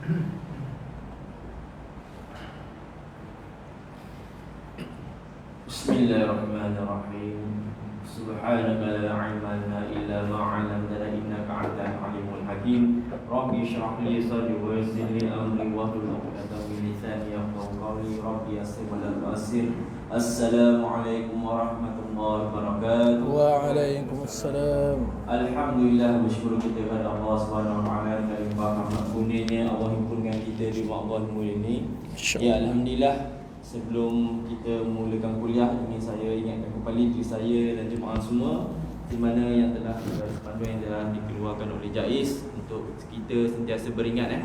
Bismillahirrahmanirrahim. Subhanaka la ilma lana illa ma 'allamtana innaka antal alimul hakim. Rabbi shrah li sadri wa yassir li amri wahlul 'uqdatam min lisani yafqahu qawli. Rabbi yassir wa la tu'assir. Assalamualaikum warahmatullahi wabarakatuh. Waalaikumsalam. Alhamdulillah, bersyukur kita kepada Allah Subhanahu wa taala kerana rahmat kurnianya Allah himpunkan kita di Ramadan mulia ini. Ya, alhamdulillah. Sebelum kita mulakan kuliah ini, saya ingatkan kembali diri saya dan jemaah semua di mana yang telah panduan yang telah dikeluarkan oleh JAIS untuk kita sentiasa beringat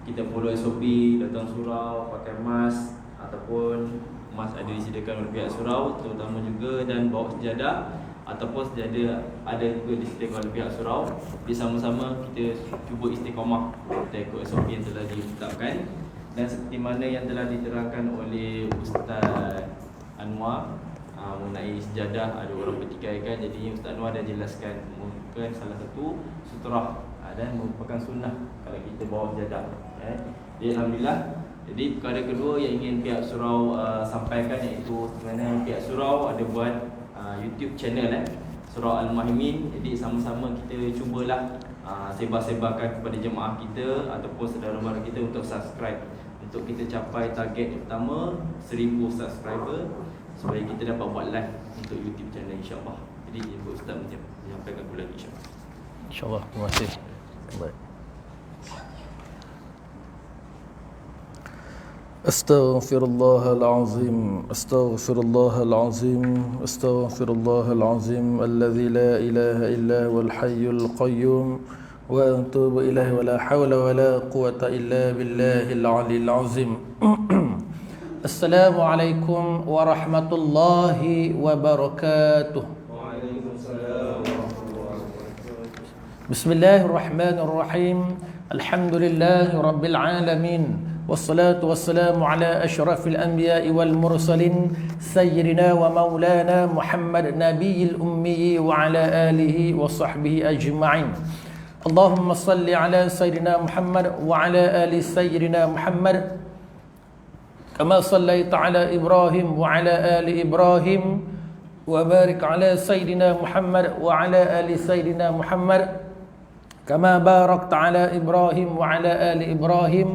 kita follow SOP, datang surau, pakai mask ataupun mask ada disediakan oleh pihak surau terutama juga, dan bawa sejadah ataupun sejadah ada juga disediakan oleh pihak surau. Jadi sama-sama kita cuba istiqamah kita ikut SOP yang telah ditetapkan. Dan seperti mana yang telah diterangkan oleh Ustaz Anwar mengenai sejadah, ada orang bertikaikan. Jadi Ustaz Anwar dah jelaskan mungkin salah satu sutrah dan merupakan sunnah kalau kita bawa sejadah. Jadi alhamdulillah. Jadi perkara kedua yang ingin pihak surau sampaikan iaitu sebenarnya pihak surau ada buat YouTube channel Surau Al-Muhaimin. Jadi sama-sama kita cubalah sebar-sebarkan kepada jemaah kita ataupun saudara mara kita untuk subscribe, untuk kita capai target pertama 1000 subscriber supaya kita dapat buat live untuk YouTube channel insya-Allah. Jadi ibu ustaz menyampaikan pula insya-Allah. InsyaAllah, terima kasih. Baik. Astaghfirullahalazim, astaghfirullahalazim, astaghfirullahalazim, alladzi la ilaha illa huwal hayyul qayyum. وأتوب إليه ولا حول ولا قوة إلا بالله العلي العظيم. السلام عليكم ورحمة الله وبركاته. بسم الله الرحمن الرحيم. الحمد لله رب العالمين، والصلاة والسلام على أشرف الأنبياء والمرسلين سيدنا ومولانا محمد نبي الأمي وعلى آله وصحبه أجمعين. اللهم صل على سيدنا محمد وعلى آل سيدنا محمد كما صليت على إبراهيم وعلى آل إبراهيم، وبارك على سيدنا محمد وعلى آل سيدنا محمد كما باركت على إبراهيم وعلى آل إبراهيم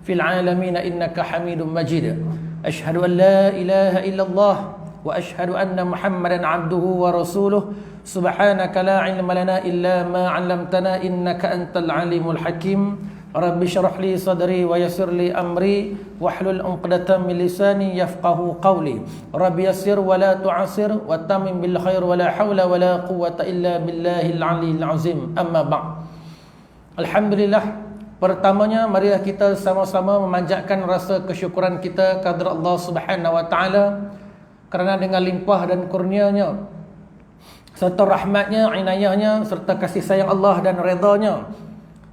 في العالمين إنك حميد مجيد. أشهد أن لا إله إلا الله وأشهد أن محمدا عبده ورسوله. سبحانك لا علم لنا إلا ما علمتنا إنك أنت العليم الحكيم. رب اشرح لي صدري ويسر لي أمري واحلل عقدة من لساني يفقه قولي. رب يسر ولا تعسر وتمم بالخير ولا حول ولا قوة إلا بالله العلي العظيم. أما بعد. Alhamdulillah. Pertamanya marilah kita sama-sama memanjatkan rasa kesyukuran kita kepada Allah Subhanahu wa taala kerana dengan limpah dan kurnianya serta rahmatnya, inayahnya serta kasih sayang Allah dan redanya,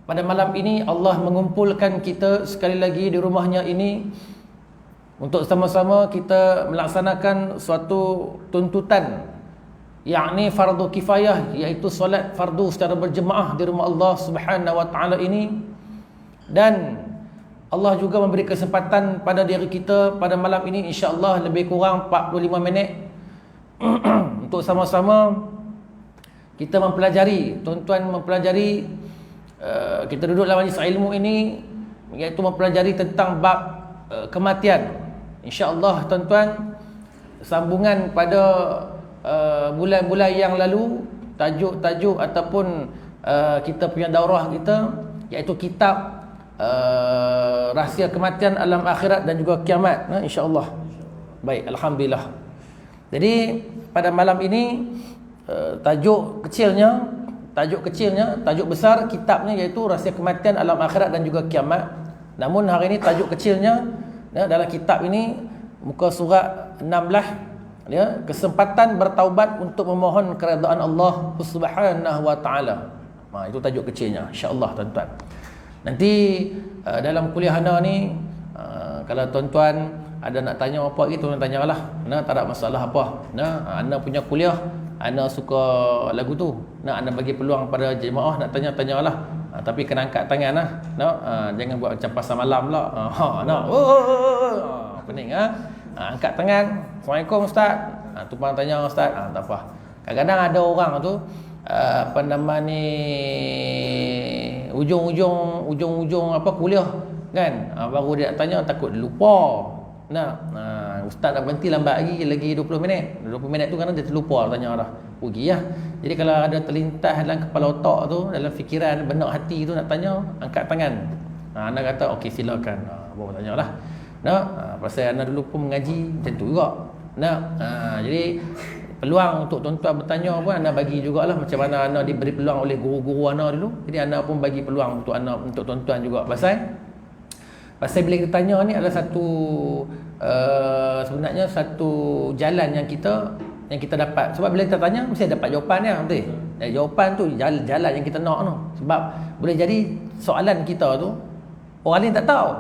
pada malam ini Allah mengumpulkan kita sekali lagi di rumahnya ini untuk sama-sama kita melaksanakan suatu tuntutan, yakni fardu kifayah, iaitu solat fardu secara berjemaah di rumah Allah Subhanahu wa taala ini. Dan Allah juga memberi kesempatan pada diri kita pada malam ini insya-Allah lebih kurang 45 minit untuk sama-sama kita mempelajari, tuan-tuan mempelajari, kita duduk dalam majlis ilmu ini, iaitu mempelajari tentang bab kematian. InsyaAllah tuan-tuan, sambungan pada bulan-bulan yang lalu, tajuk-tajuk ataupun kita punya daurah kita, iaitu kitab rahsia kematian, alam akhirat dan juga kiamat, insya-Allah. Baik, alhamdulillah. Jadi pada malam ini tajuk besar kitabnya iaitu rahsia kematian, alam akhirat dan juga kiamat. Namun hari ini tajuk kecilnya dalam kitab ini muka surat 16, kesempatan bertaubat untuk memohon keredaan Allah Subhanahu wa taala. Itu tajuk kecilnya insya-Allah tuan-tuan. Nanti dalam kuliah anda ni kalau tuan-tuan ada nak tanya apa lagi, tuan tanyalah. Tak ada masalah apa. Anda punya kuliah, anda suka lagu tu, anda bagi peluang pada jemaah nak tanya-tanyalah. Tapi kena angkat tangan lah. Jangan buat macam pasal malam pula. Pening angkat tangan. Assalamualaikum Ustaz. Tumpang tanya Ustaz. Tak apa. Kadang-kadang ada orang tu apa nama ni, ujung kuliah kan, baru dia nak tanya, takut dia lupa. Ustaz nak berhenti lambat lagi 20 minit. 20 minit tu kan dia terlupa tanya dah. Pergi lah. Jadi kalau ada terlintas dalam kepala otak tu, dalam fikiran, benak hati tu nak tanya, angkat tangan. Anda kata okey silakan. Baru tanyalah. Pasal anda dulu pun mengaji macam tu juga. Jadi peluang untuk tuan-tuan bertanya pun anda bagi jugalah, macam mana anda diberi peluang oleh guru-guru anda dulu. Jadi anda pun bagi peluang untuk anda, untuk tuan-tuan juga. Pasal bila kita tanya ni adalah satu sebenarnya satu jalan yang kita dapat. Sebab bila kita tanya mesti dapat jawapan dia, betul? Dan jawapan tu jalan yang kita nak tu. Sebab boleh jadi soalan kita tu orang lain tak tahu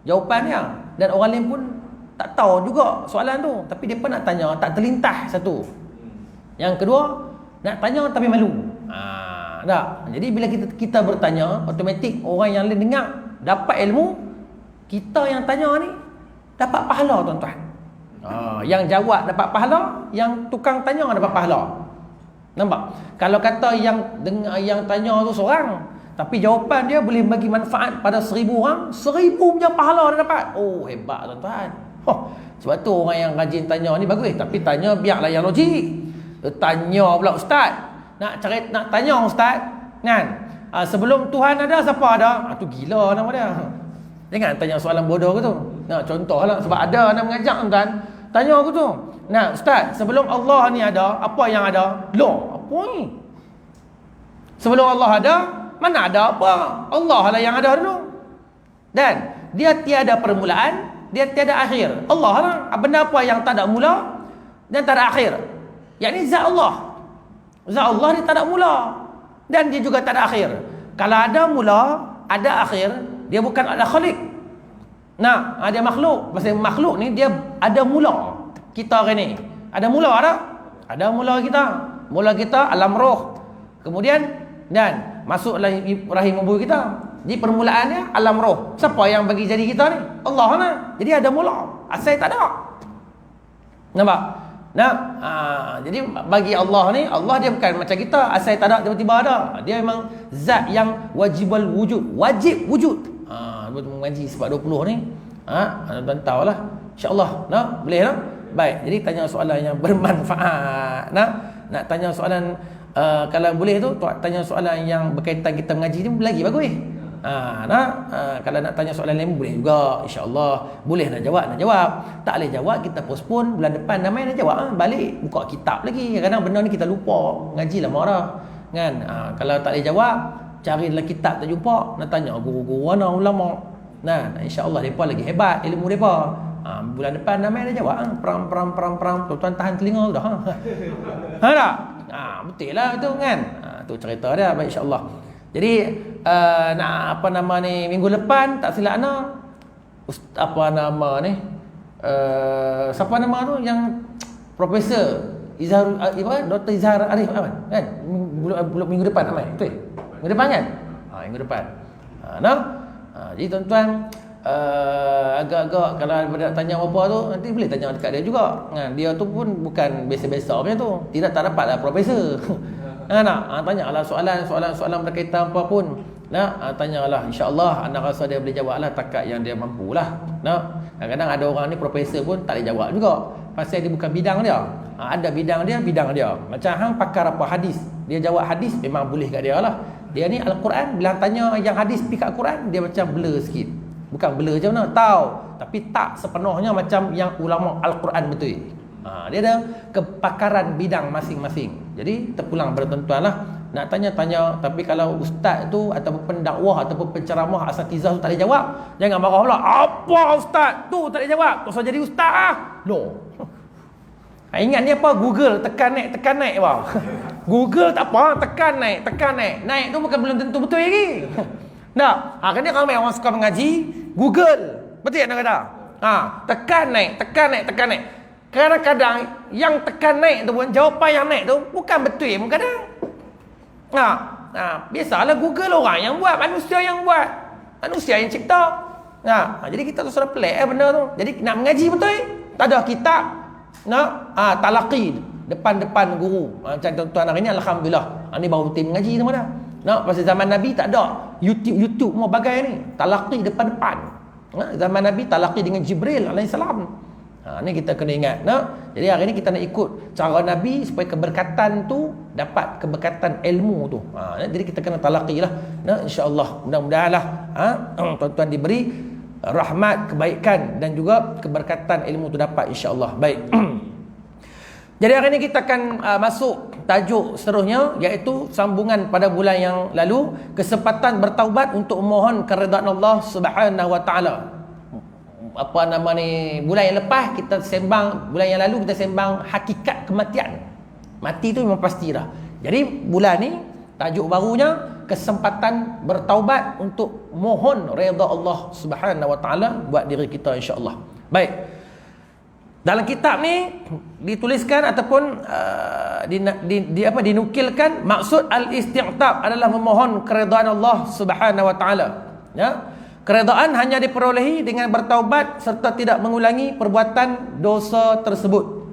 jawapannya, dan orang lain pun tak tahu juga soalan tu, tapi dia pun nak tanya, tak terlintas satu. Yang kedua, nak tanya tapi malu. Tak. Jadi bila kita bertanya, automatik orang yang lain dengar dapat ilmu, kita yang tanya ni dapat pahala tuan-tuan. Yang jawab dapat pahala, yang tukang tanya dapat pahala. Nampak? Kalau kata yang tanya tu seorang, tapi jawapan dia boleh bagi manfaat pada 1000 orang, 1000 punya pahala dia dapat. Oh, hebat tuan-tuan. Sebab tu orang yang rajin tanya ni bagus. Tapi tanya biarlah yang logik. Tanya pula Ustaz. Nak tanya Ustaz kan? Sebelum Tuhan ada, siapa ada? Tu gila nama dia. Jangan tanya soalan bodoh ke tu. Contohlah, sebab ada anak mengajak tuan, tanya aku tu. Ustaz, sebelum Allah ni ada, apa yang ada? Loh, apa ni? Sebelum Allah ada, mana ada apa? Allah lah yang ada dulu. Dan dia tiada permulaan, dia tiada akhir. Allah lah. Benda apa yang tak ada mula dan tak ada akhir. Yakni zat Allah. Zat Allah dia tak ada mula dan dia juga tak ada akhir. Kalau ada mula, ada akhir, dia bukan ada khalik. Dia makhluk. Pasal makhluk ni dia ada mula. Kita hari ni ada mula tak? Ada mula kita. Mula kita alam roh. Kemudian dan masuk rahim ibu kita. Jadi permulaannya alam roh. Siapa yang bagi jadi kita ni? Allah lah. Jadi ada mula. Asal tak ada. Nampak? Jadi bagi Allah ni, Allah dia bukan macam kita asal tak ada tiba-tiba ada. Dia memang zat yang wajibul wujud. Wajib wujud. Mengaji sebab 20 ni. Tuan tahulah. InsyaAllah. Boleh tak? Baik. Jadi tanya soalan yang bermanfaat. Nak tanya soalan kalau boleh tu tanya soalan yang berkaitan kita mengaji ni lagi bagus. Kalau nak tanya soalan lain boleh juga, insya-Allah. Boleh nak jawab. Tak boleh jawab, kita postpone bulan depan ramai nak jawab. Balik buka kitab lagi. Kadang-kadang benda ni kita lupa. Ngaji lama dah. Kan? Kalau tak boleh jawab, cari dalam kitab tak jumpa, nak tanya guru-guru mana ulama. Insya-Allah depa lagi hebat ilmu depa. Bulan depan ramai nak jawab. Perang. Tuan-tuan tahan telinga tu dah. Tak? Betul lah tu kan. Tu cerita dia. Baik, insya-Allah. Jadi nak apa nama ni, minggu depan tak silap apa nama ni, siapa nama tu yang Profesor Izhar, Dr. Izhar Arif kan, minggu depan ramai betul? Minggu depan kan? Minggu depan. Jadi tuan-tuan, agak-agak kalau ada tanya apa tu, nanti boleh tanya dekat dia juga. Dia tu pun bukan biasa-biasa macam tu. Tidak tak dapat lah profesor. Tanyalah soalan berkaitan apa pun. Tanyalah, insya-Allah anda rasa dia boleh jawablah takat yang dia mampulah. Kadang-kadang ada orang ni profesor pun tak boleh jawab juga. Pasal dia bukan bidang dia. Ada bidang dia. Macam hang pakar apa hadis. Dia jawab hadis memang boleh kat dia lah. Dia ni Al-Quran, bila tanya yang hadis pergi kat Quran, dia macam blur sikit. Bukan blur macam mana, tahu, tapi tak sepenuhnya macam yang ulama Al-Quran betul. Dia ada kepakaran bidang masing-masing. Jadi terpulang pada tuan-tuan lah. Nak tanya-tanya, tapi kalau ustaz tu ataupun pendakwah ataupun penceramah asatizah tu tak boleh jawab, jangan marah pula. Apa ustaz tu tak boleh jawab? Tak usah jadi ustaz lah. Ingat ni apa? Google tekan naik bang. Google tak apa, tekan naik. Naik tu bukan belum tentu betul lagi. Kerana kalau orang suka mengaji, Google. Betul tak nak kata? Tekan naik. Kadang-kadang yang tekan naik tu pun, jawapan yang naik tu bukan betul pun kadang. Biasalah Google orang yang buat, manusia yang buat. Manusia yang cipta. Jadi kita tu sudah pelik benda tu. Jadi nak mengaji betul, tak ada kitab. Talaqi depan-depan guru. Macam tuan-tuan hari ni alhamdulillah. Ni baru tim mengaji tu mana. Pasal zaman Nabi tak ada. YouTube mau bagai ni. Talaqi depan-depan. Zaman Nabi talaqi dengan Jibril alaihissalam. Ni kita kena ingat. Jadi hari ni kita nak ikut cara Nabi supaya keberkatan tu dapat keberkatan ilmu tu. Jadi kita kena talaqi lah. InsyaAllah. Mudah-mudahan lah. Tuan-tuan diberi rahmat, kebaikan dan juga keberkatan ilmu tu dapat insyaAllah. Baik. Jadi hari ni kita akan masuk tajuk seterusnya, iaitu sambungan pada bulan yang lalu, kesempatan bertaubat untuk mohon keredaan Allah Subhanahu Wa Taala. Apa nama ni, bulan yang lepas kita sembang, bulan yang lalu kita sembang hakikat kematian. Mati tu memang pasti dah. Jadi bulan ni tajuk barunya kesempatan bertaubat untuk mohon redha Allah Subhanahu Wa Taala buat diri kita insya-Allah. Baik. Dalam kitab ni dituliskan ataupun dinukilkan maksud al-isti'tab adalah memohon keredaan Allah Subhanahu Wa Taala. Ya. Keredaan hanya diperolehi dengan bertaubat serta tidak mengulangi perbuatan dosa tersebut.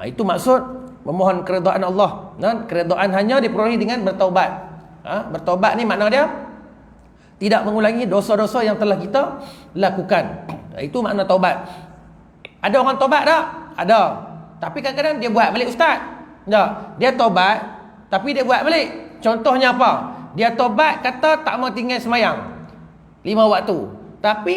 Itu maksud memohon keredaan Allah. Keredaan hanya diperolehi dengan bertaubat. Bertaubat ni makna dia tidak mengulangi dosa-dosa yang telah kita lakukan. Itu makna taubat. Ada orang taubat tak? Ada. Tapi kadang-kadang dia buat balik ustaz. Tak. Dia taubat tapi dia buat balik. Contohnya apa? Dia taubat kata tak mau tinggal semayang 5 waktu. Tapi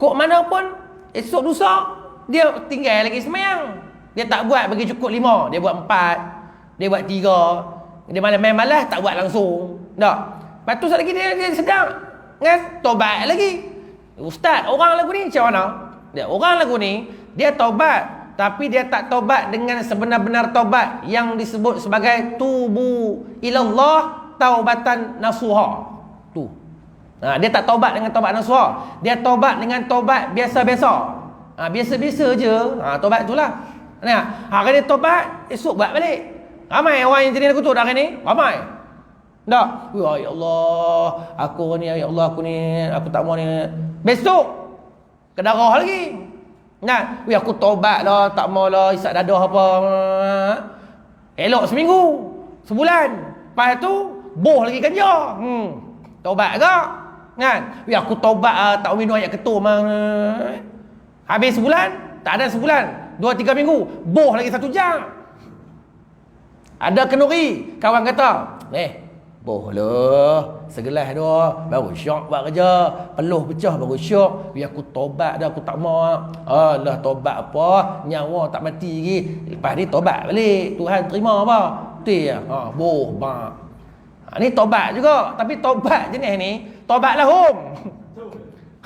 kok mana pun esok lusa dia tinggal lagi semayang. Dia tak buat bagi cukup 5, dia buat 4, dia buat 3. Dia malas tak buat langsung. Tak. Lepas tu lagi dia sedang kan taubat lagi. Ustaz, orang lagu ni macam mana? Orang lagu ni dia taubat tapi dia tak taubat dengan sebenar-benar taubat yang disebut sebagai tubu ilallah taubatan nasuha. Tu. Dia tak taubat dengan taubat nasuha. Dia taubat dengan taubat biasa-biasa. Biasa-biasa je. Taubat itulah. Hari ni taubat, esok buat balik. Ramai orang yang jadi lagu tu hari ni. Ramai. Tak? Ya Allah, aku ni, ya Allah, aku ni, aku tak mau ni. Besok kedarah lagi. Aku taubat lah, tak mau lah isap dadah apa. Elok seminggu, sebulan. Lepas tu boh lagi ganja. Taubat ke? Aku taubat tak minum ayat ketum. Habis sebulan, tak ada sebulan, 2-3 minggu, boh lagi 1 jam. Ada kenuri, kawan kata, boh lah, segelas dah, baru syok buat kerja, peluh pecah baru syok. Aku taubat dah, aku tak mau. Alah taubat apa, nyawa tak mati lagi. Lepas ni taubat balik, Tuhan terima apa? Boh bang. Ni taubat juga, tapi taubat jenis ni taubat lahum.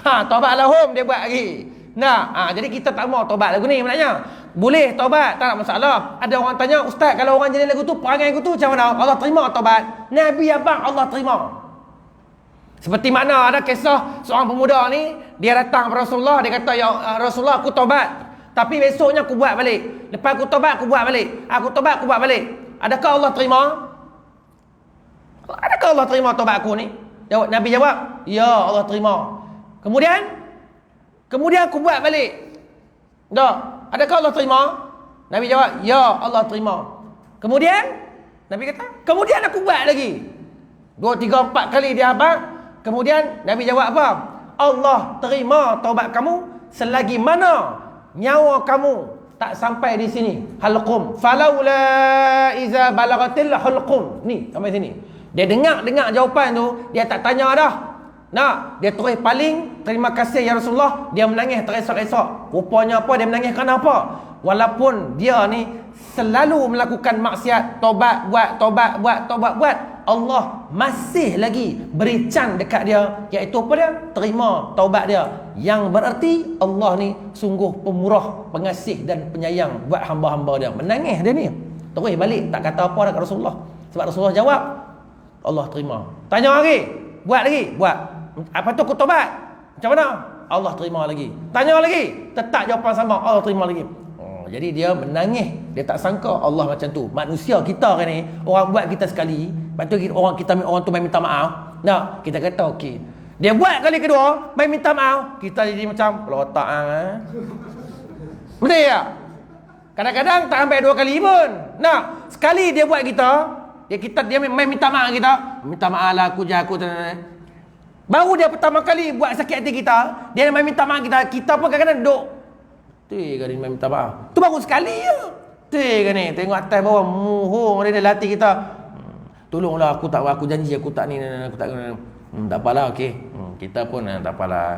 Taubat lahum dia buat lagi. Jadi kita tak mau taubat lagu ni maknanya. Boleh taubat, tak ada masalah. Ada orang tanya, ustaz kalau orang jenis lagu tu, perangai lagu tu macam mana? Allah terima taubat? Nabi abang Allah terima. Seperti mana ada kisah seorang pemuda ni, dia datang kepada Rasulullah, dia kata, ya Rasulullah aku taubat, tapi besoknya aku buat balik. Lepas aku taubat aku buat balik. Aku taubat aku buat balik. Adakah Allah terima? Adakah Allah terima taubat aku ni? Nabi jawab, ya Allah terima. Kemudian aku buat balik. Adakah Allah terima? Nabi jawab, ya Allah terima. Kemudian Nabi kata, kemudian aku buat lagi 2, 3, 4 kali dia apa? Kemudian Nabi jawab apa? Allah terima taubat kamu selagi mana nyawa kamu tak sampai di sini. Halqum falaula iza balagatil hulqum. Ni sampai sini. Dia dengar jawapan tu, dia tak tanya dah. Dia terus paling terima kasih ya Rasulullah. Dia menangis teresak-esak. Rupanya apa? Dia menangis kerana apa? Walaupun dia ni selalu melakukan maksiat, tobat buat, Allah masih lagi beri can dekat dia, iaitu apa dia? Terima taubat dia. Yang berarti Allah ni sungguh pemurah, pengasih dan penyayang buat hamba-hamba dia. Menangis dia ni. Terus balik tak kata apa dah kat Rasulullah. Sebab Rasulullah jawab, Allah terima. Tanya lagi, buat lagi, buat. Apa tu aku taubat? Macam mana? Allah terima lagi. Tanya lagi, tetap jawapan sama, Allah terima lagi. Jadi dia menangis. Dia tak sangka Allah macam tu. Manusia kita kan ni, orang buat kita sekali, Lepas tu orang tu main minta maaf. Nah, kita kata okey. Dia buat kali kedua, main minta maaf, kita jadi macam kepala otak Betul tak? Kadang-kadang tak sampai 2 kali pun. Nah, sekali dia buat dia main minta maaf kita. Minta maaf lah aku. Baru dia pertama kali buat sakit hati kita, dia main minta maaf kita pun kadang-kadang duk. Betul ke ni main minta maaf? Tu baru sekali je. Betul ke ni? Tengok atas bawah muhung dia dalam hati kita. Tolonglah aku janji aku tak ni aku tak tak apalah okey. Kita pun tak apalah.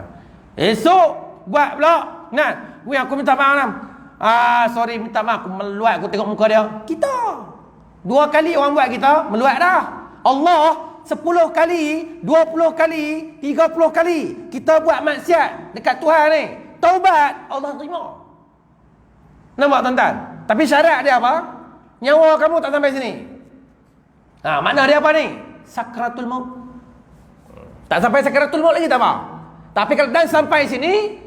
Esok buat pula. Nah, aku minta maaf. Sorry minta maaf aku meluat aku tengok muka dia. Kita 2 kali orang buat kita meluat dah. Allah 10 kali, 20 kali, 30 kali kita buat maksiat dekat Tuhan ni. Taubat Allah terima. Nampak tuan-tuan? Tapi syarat dia apa? Nyawa kamu tak sampai sini. Makna dia apa ni? Sakratul maut. Tak sampai sakratul maut lagi tak apa. Tapi kalau dah sampai sini,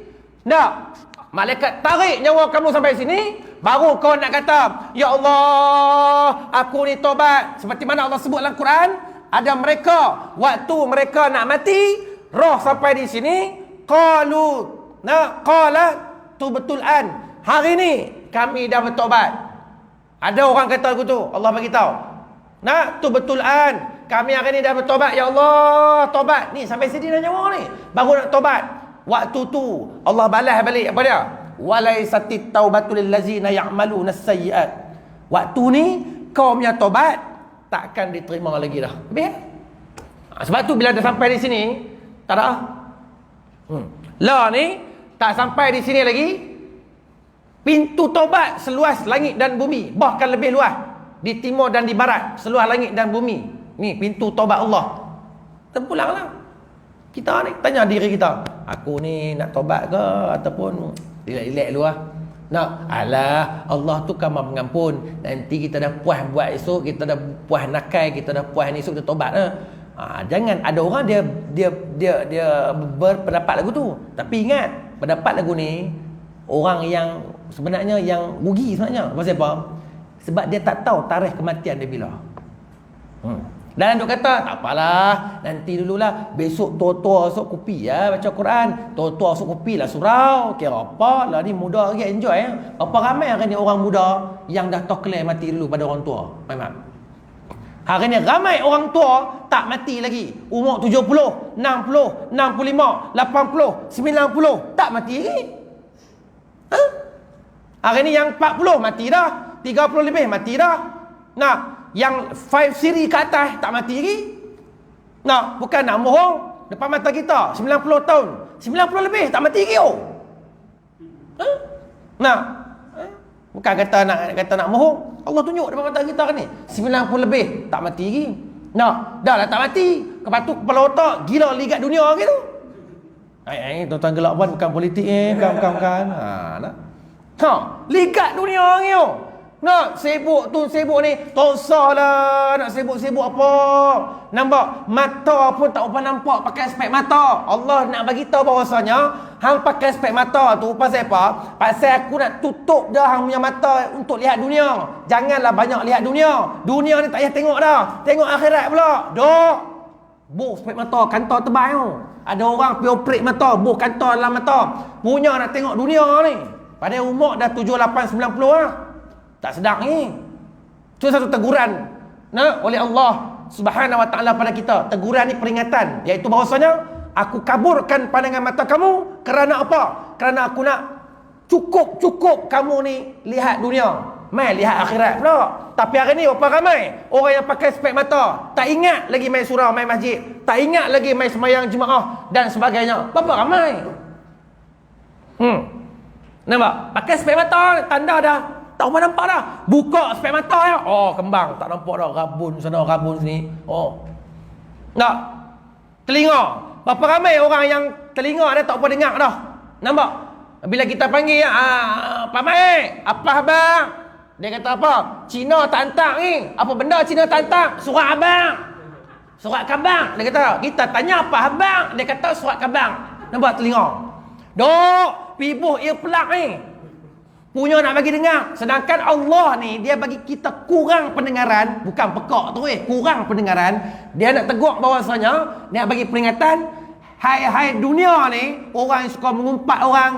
malaikat tarik nyawa kamu sampai sini, baru kau nak kata, ya Allah, aku ni tobat. Seperti mana Allah sebut dalam Quran, ada mereka waktu mereka nak mati, roh sampai di sini, qala betul an. Hari ni kami dah bertobat. Ada orang kata aku tu, Allah bagi tahu. Betul an. Kami hari ni dah bertobat, ya Allah, tobat. Ni sampai sini dah nyawa ni, baru nak tobat. Waktu tu Allah balas balik apa dia? Walaisatit taubatul lillazina ya'maluna as-sayyi'at. Waktu ni kau punya tobat takkan diterima lagi dah. Habis. Sebab tu bila dah sampai di sini, tak ada. Lah ni tak sampai di sini lagi. Pintu taubat seluas langit dan bumi, bahkan lebih luas. Di timur dan di barat, seluas langit dan bumi. Ni pintu taubat Allah. Terpulanglah. Kita ni tanya diri kita, aku ni nak tobat ke ataupun relax-relax dulu lah. Allah tu kan Maha Pengampun. Nanti kita dah puas buat esok, kita dah puas nakai, kita dah puas ni esok kita tobat lah. Jangan ada orang dia berpendapat lagu tu. Tapi ingat, pendapat lagu ni orang yang sebenarnya yang rugi sebenarnya. Pasal apa? Sebab dia tak tahu tarikh kematian dia bila. Dan duk kata, tak apalah, nanti dululah, besok tua-tua esok kopi ya, baca Quran, tua-tua esok kopi lah surau, kira apa lah ni, muda lagi enjoy ya. Apa ramai hari ni orang muda yang dah tokler mati dulu pada orang tua. Memang hari ni ramai orang tua tak mati lagi, umur 70, 60, 65, 80, 90 tak mati lagi. Hari ni yang 40 mati dah, 30 lebih mati dah. Yang 5 siri ke atas tak mati lagi. Bukan nak bohong depan mata kita, 90 tahun, 90 lebih tak mati lagi. Bukan kata nak bohong. Allah tunjuk depan mata kita kan ni, 90 lebih tak mati lagi. Dah lah tak mati. Lepas tu kepala otak gila ligat dunia gitu. Tuan-tuan gelak pun bukan politik bukan. Ligat dunia gitu. Nak sibuk tu sibuk ni, tak usah lah nak sibuk-sibuk apa. Nampak? Mata pun tak upah nampak pakai spek mata. Allah nak bagi tahu bahawasanya hang pakai spek mata tu pasal apa? Pasal aku nak tutup dah hang punya mata untuk lihat dunia. Janganlah banyak lihat dunia. Dunia ni tak payah tengok dah. Tengok akhirat pula. Dok. Buh spek mata, kantor tebal tu. Ada orang pergi operate mata, buh kantor dalam mata. Punya nak tengok dunia ni. Padahal umur dah 7, 8, 90 lah. Tak sedang ni. Itu satu teguran oleh Allah Subhanahu wa ta'ala pada kita. Teguran ni peringatan, iaitu bahawasanya aku kaburkan pandangan mata kamu. Kerana apa? Kerana aku nak cukup kamu ni lihat dunia, mai lihat akhirat pula. Tapi hari ni berapa ramai orang yang pakai spek mata, tak ingat lagi main surau, main masjid, tak ingat lagi main sembahyang Jumaat dan sebagainya. Berapa ramai? Nampak? Pakai spek mata, tanda dah tak apa nampak dah. Buka spek mata ya. Oh, kembang. Tak nampak dah. Rabun sana, rabun sini. Oh. Tak. Telinga. Berapa ramai orang yang telinga dia tak apa dengar dah. Nampak? Bila kita panggil, Pak Mai, apa abang? Dia kata apa? Cina tak hantar ni. Apa benda Cina tak hantar? Surat abang. Surat kabang. Dia kata, kita tanya apa abang? Dia kata surat kabang. Nampak telinga? Dok, pibuh ear plug ni. Punya nak bagi dengar. Sedangkan Allah ni, dia bagi kita kurang pendengaran. Bukan pekak tu kurang pendengaran. Dia nak tegur bahawasanya, dia nak bagi peringatan, hai dunia ni, orang yang suka mengumpat orang,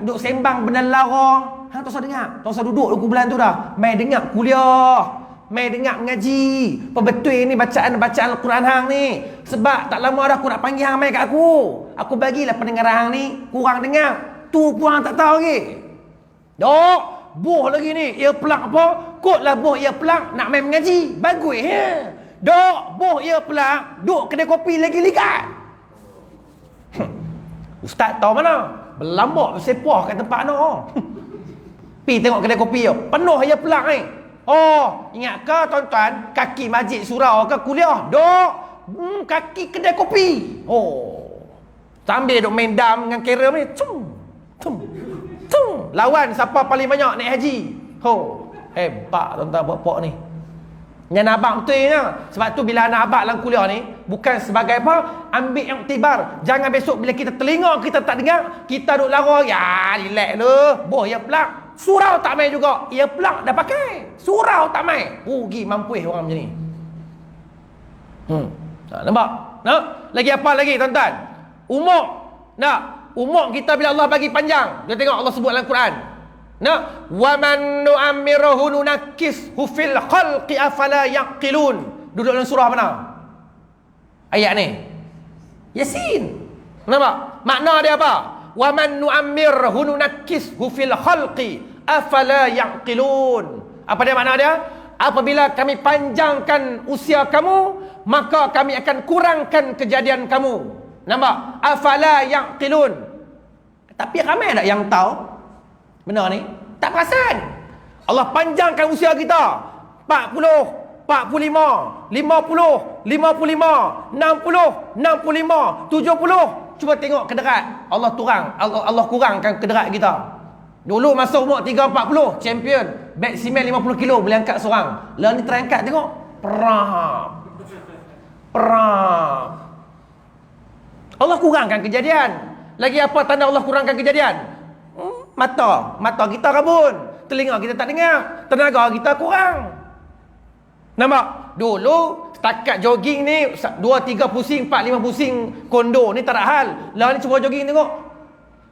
duk sembang benda lara. Tak usah dengar. Tak usah duduk 2 bulan tu dah. Mai dengar kuliah. Mai dengar mengaji. Perbetul ni bacaan Al-Quran hang ni. Sebab tak lama dah aku nak panggil hang mai kat aku. Aku bagilah pendengaran hang ni. Kurang dengar. Tu pun hang tak tahu lagi. Dok. Boh lagi ni. Ia pelak apa? Kotlah boh ia pelak nak main mengaji. Bagus ya. Dok. Boh ia pelak. Duk kedai kopi lagi ligat. Ustaz tahu mana? Berlambak bersepah kat tempat no. Pi tengok kedai kopi tu. Penuh ia pelak ni. Oh, ingat ke tuan-tuan, kaki masjid surau ke kuliah? Dok, kaki kedai kopi. Oh. Sambil duk main dam dengan kera ni. Cum. Lawan siapa paling banyak naik haji. Hebat tuan-tuan pok-pok ni. Yang abang betulnya. Sebab tu bila anak abang dalam kuliah ni, bukan sebagai apa? Ambil yang iktibar. Jangan besok bila kita telinga, kita tak dengar, kita duk lara. Ya, relax lu. Boh ya pelak. Surau tak main juga. Ia pelak dah pakai. Surau tak main. Rugi mampus orang macam ni. Nampak? Lagi apa lagi tuan-tuan? Umur. Umur kita bila Allah bagi panjang. Kita tengok Allah sebut dalam Quran. Wa man nu'ammiruhu nunakkishu fil khalqi afala yaqilun. Duduk dalam surah mana? Ayat ni. Yasin. Nampak? Makna dia apa? Wa man nu'ammirhu nunakkishu fil khalqi afala yaqilun. Apa dia makna dia? Apabila kami panjangkan usia kamu, maka kami akan kurangkan kejadian kamu. Nampak? Afala yaqilun. Tapi ramai tak yang tahu benda ni? Tak perasan. Allah panjangkan usia kita 40, 45, 50, 55, 60, 65, 70. Cuba tengok kederat. Allah kurangkan kederat kita. Dulu masa umur 3-40, champion. Back cement 50 kilo boleh angkat seorang. Lah ni terangkat tengok. Perang. Allah kurangkan kejadian. Lagi apa tanda Allah kurangkan kejadian? Mata kita rabun. Telinga kita tak dengar. Tenaga kita kurang. Nampak? Dulu setakat jogging ni 2-3 pusing, 4-5 pusing kondo ni tak ada hal. Lah ni cuba jogging tengok.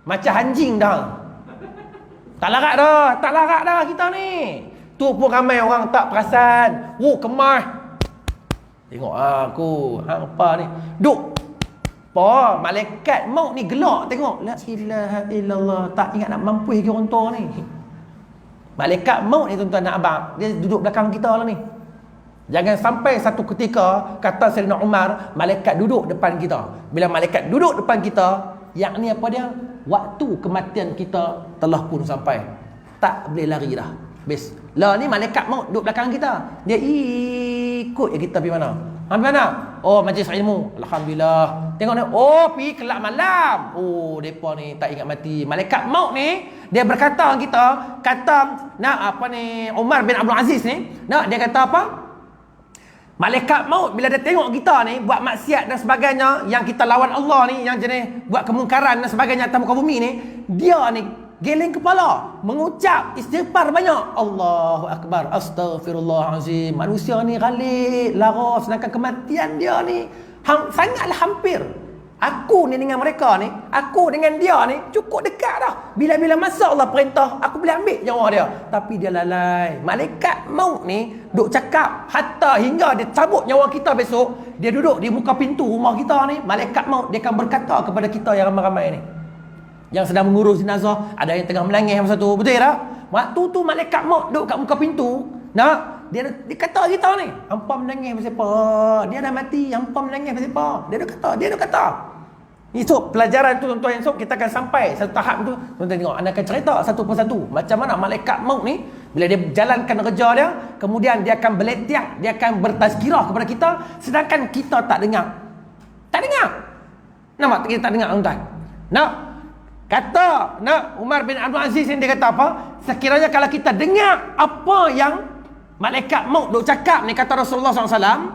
Macam anjing dah. Tak larat dah kita ni. Tu pun ramai orang tak perasan. Kemas. Tengok aku, hang apa ni? Duk. Apa? Malaikat maut ni gelak tengok. La ilaha illallah. Tak ingat nak mampus ke orang tua ni. Malaikat maut ni tuan-tuan nak abang, dia duduk belakang kita lah ni. Jangan sampai satu ketika kata Sayyidina Umar, malaikat duduk depan kita. Bila malaikat duduk depan kita, yakni apa dia? Waktu kematian kita telah pun sampai. Tak boleh lari dah. Bes. Lah ni malaikat maut duduk belakang kita. Dia ikut je kita pergi mana? Pergi mana? Oh, majlis ilmu. Alhamdulillah. Tengok ni. Oh, pergi kelab malam. Oh, depa ni tak ingat mati. Malaikat maut ni, dia berkata dengan kita, Umar bin Abdul Aziz ni, dia kata apa? Malaikat maut bila dia tengok kita ni buat maksiat dan sebagainya, yang kita lawan Allah ni, yang jenis buat kemungkaran dan sebagainya atas muka bumi ni, dia ni geleng kepala, mengucap istighfar banyak. Allahu akbar, astaghfirullahalazim. Manusia ni ghalib, lara, sedangkan kematian dia ni sangatlah hampir. Aku ni dengan mereka ni, aku dengan dia ni cukup dekat dah. Bila-bila masa Allah perintah, aku boleh ambil nyawa dia. Tapi dia lalai. Malaikat maut ni duk cakap hatta hingga dia cabut nyawa kita besok, dia duduk di muka pintu rumah kita ni, malaikat maut dia akan berkata kepada kita yang ramai-ramai ni, yang sedang mengurus jenazah, ada yang tengah menangis masa tu, betul tak? Waktu tu malaikat maut duduk kat muka pintu, dia kata kita ni, hampa menangis pasal apa? Dia dah mati, hampa menangis pasal apa? Dia dah kata. Esok pelajaran tu tuan-tuan, esok kita akan sampai satu tahap tu. Tuan-tuan tengok, anda akan cerita satu persatu macam mana malaikat maut ni bila dia jalankan kerja dia, kemudian dia akan beletiak, dia akan bertazkirah kepada kita, sedangkan kita tak dengar. Nampak kita tak dengar tuan-tuan. Kata Umar bin Abdul Aziz ni, dia kata apa? Sekiranya kalau kita dengar apa yang malaikat maut duk cakap ni, kata Rasulullah SAW,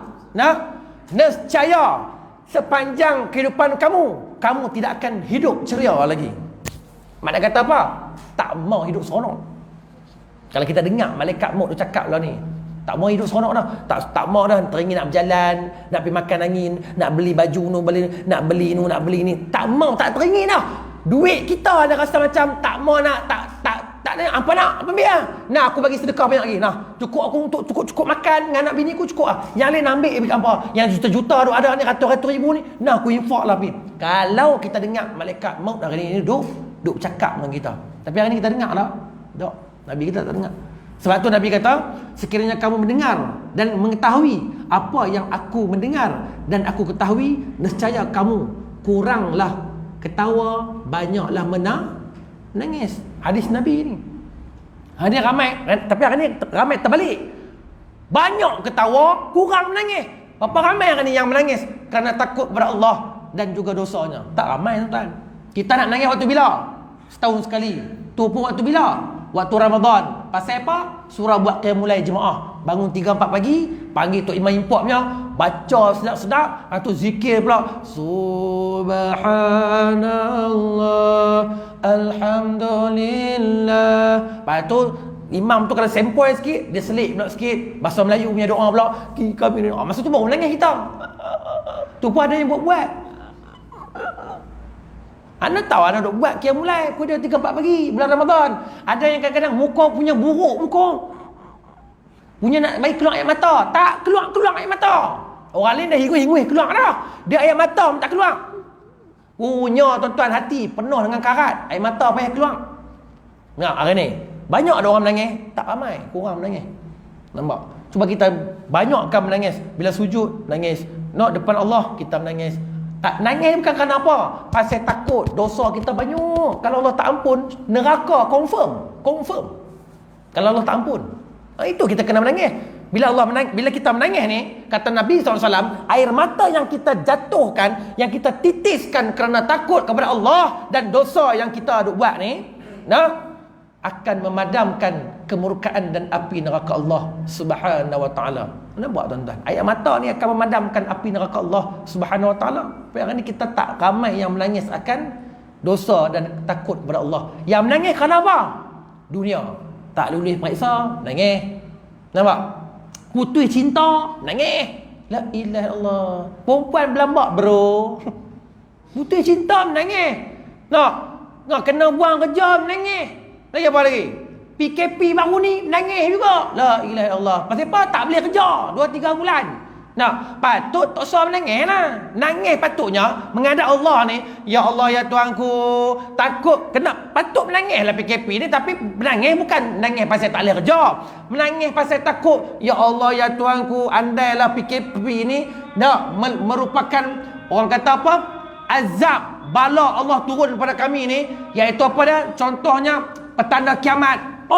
nescaya sepanjang kehidupan kamu tidak akan hidup ceria lagi. Maknanya kata apa? Tak mau hidup seronok. Kalau kita dengar malaikat maut tu cakap lah ni, tak mau hidup seronok dah. Tak mau dah, teringin nak berjalan, nak pergi makan angin, nak beli baju nu, nak beli nu, nak beli ni. Tak mau, tak teringin dah. Duit kita dah rasa macam tak mau nak, tak apa nak, apa biar. Nah, aku bagi sedekah banyak lagi. Nah, cukup aku untuk cukup makan dengan anak bini aku, cukup lah. Yang lain ambil apa? Yang juta-juta tu ada ni, ratus-ratus ribu ni. Nah, aku infak lah. Kalau kita dengar malaikat maut hari ni duk cakap dengan kita. Tapi hari ni kita dengar tak? Tak. Nabi kita tak dengar. Sebab tu Nabi kata, sekiranya kamu mendengar dan mengetahui apa yang aku mendengar dan aku ketahui, nescaya kamu kuranglah ketawa, banyaklah menangis. Hadis Nabi ni. Hari ni ramai, tapi hari ni ramai terbalik. Banyak ketawa, kurang menangis. Berapa ramai hari ni yang menangis kerana takut kepada Allah dan juga dosanya? Tak ramai, tuan-tuan. Kita nak menangis waktu bila? Setahun sekali. Tu pun waktu bila? Waktu Ramadan. Pasal apa? Surah buat qiyamul lail jemaah. Bangun 3-4 pagi, panggil tok imam import punya, baca sedap-sedap, tu zikir pula. Subhanallah, alhamdulillah. Lepas tu imam tu kalau sempoi sikit, dia selit pula sikit bahasa Melayu punya doa pula. Kami doa. Masa tu baru menangis kita. Tu pun ada yang buat. Anda tahu anda duk buat qiyamul lail pukul 3-4 pagi bulan Ramadan. Ada yang kadang-kadang muka punya buruk muka. Punya nak bagi keluar air mata, tak keluar air mata. Orang lain dah hinguih keluar dah. Dia air mata pun tak keluar. Punya tuan-tuan hati penuh dengan karat, air mata payah keluar. Nah, hari ni banyak ada orang menangis, tak ramai, kurang menangis. Nampak? Cuba kita banyakkan menangis bila sujud, menangis. Nak depan Allah kita menangis. Tak nangis bukan kerana apa? Pasal takut dosa kita banyak. Kalau Allah tak ampun, neraka confirm. Kalau Allah tak ampun. Itu kita kena menangis. Bila kita menangis ni, kata Nabi SAW, air mata yang kita jatuhkan, yang kita titiskan kerana takut kepada Allah dan dosa yang kita duk buat ni, akan memadamkan kemurkaan dan api neraka Allah Subhanahu wa taala. Mana buat tuan-tuan? Air mata ni akan memadamkan api neraka Allah Subhanahu wa taala. Hari ni kita tak ramai yang menangis akan dosa dan takut kepada Allah. Yang menangis kerana apa? Dunia. Tak lulus periksa, menangis. Nampak? Putus cinta, menangis. La ilaha illallah. Perempuan berlambak, bro. Putus cinta, menangis. Nak kena buang kerja, menangis. Lagi apa lagi? PKP baru ni menangis juga. La ilaha illallah. Pasal apa? Tak boleh kerja 2-3 bulan. Patut tak usah menangis lah. Nangis patutnya menghadap Allah ni. Ya Allah, ya Tuanku, takut kena. Patut menangis lah PKP ni. Tapi menangis bukan menangis pasal tak boleh kerja. Menangis pasal takut. Ya Allah, ya Tuanku, andailah PKP ni merupakan, orang kata apa? Azab, bala Allah turun kepada kami ni. Iaitu apa dia? Contohnya petanda kiamat.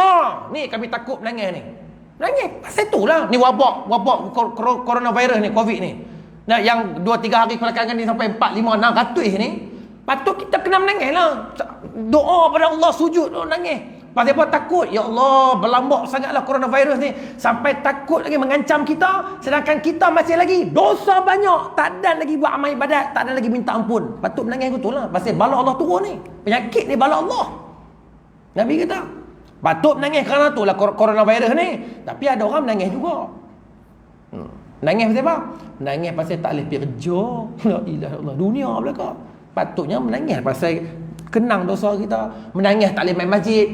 Ni kami takut menangis ni. Menangis pasal itulah. Ni wabak coronavirus ni, COVID ni. Yang 2-3 hari belakangan ni sampai 4-5-600 ni. Patut kita kena menangis lah. Doa pada Allah, sujud menangis. Pasal apa? Takut. Ya Allah, berlambak sangatlah coronavirus ni. Sampai takut lagi mengancam kita. Sedangkan kita masih lagi dosa banyak. Tak ada lagi buat amal ibadat. Tak ada lagi minta ampun. Patut menangis betul lah. Pasal bala Allah turun ni. Penyakit ni bala Allah. Nabi kata, patut menangis kerana tu lah coronavirus ni. Tapi ada orang menangis juga. Menangis pasal apa? Menangis pasal tak boleh pergi kerja. La ilaha illallah. Dunia belaka. Patutnya menangis pasal kenang dosa kita. Menangis tak boleh main masjid.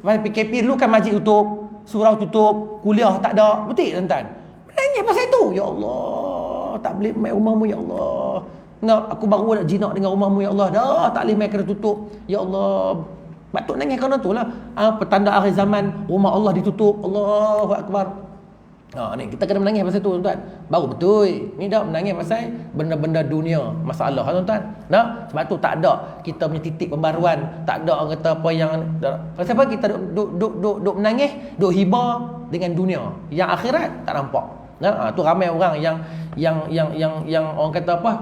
Pasal PKP dulu kan masjid tutup, surau tutup, kuliah tak ada. Betul tuan-tuan? Menangis pasal itu. Ya Allah, tak boleh main rumahmu, ya Allah. Aku baru nak jinak dengan rumahmu, ya Allah. Dah tak boleh main kena tutup. Ya Allah. Patut nangis kerana tu lah. Petanda akhir zaman, rumah Allah ditutup. Allahu Akbar. Ni kita kena menangis pasal tu, tuan-tuan. Baru betul. Ni dah menangis pasal benda-benda dunia, masalah, tuan-tuan. Sebab tu tak ada kita punya titik pembaruan. Tak ada orang kata apa yang. Pasal apa kita duk menangis, duk hiba dengan dunia. Yang akhirat tak nampak. Tu ramai orang yang orang kata apa?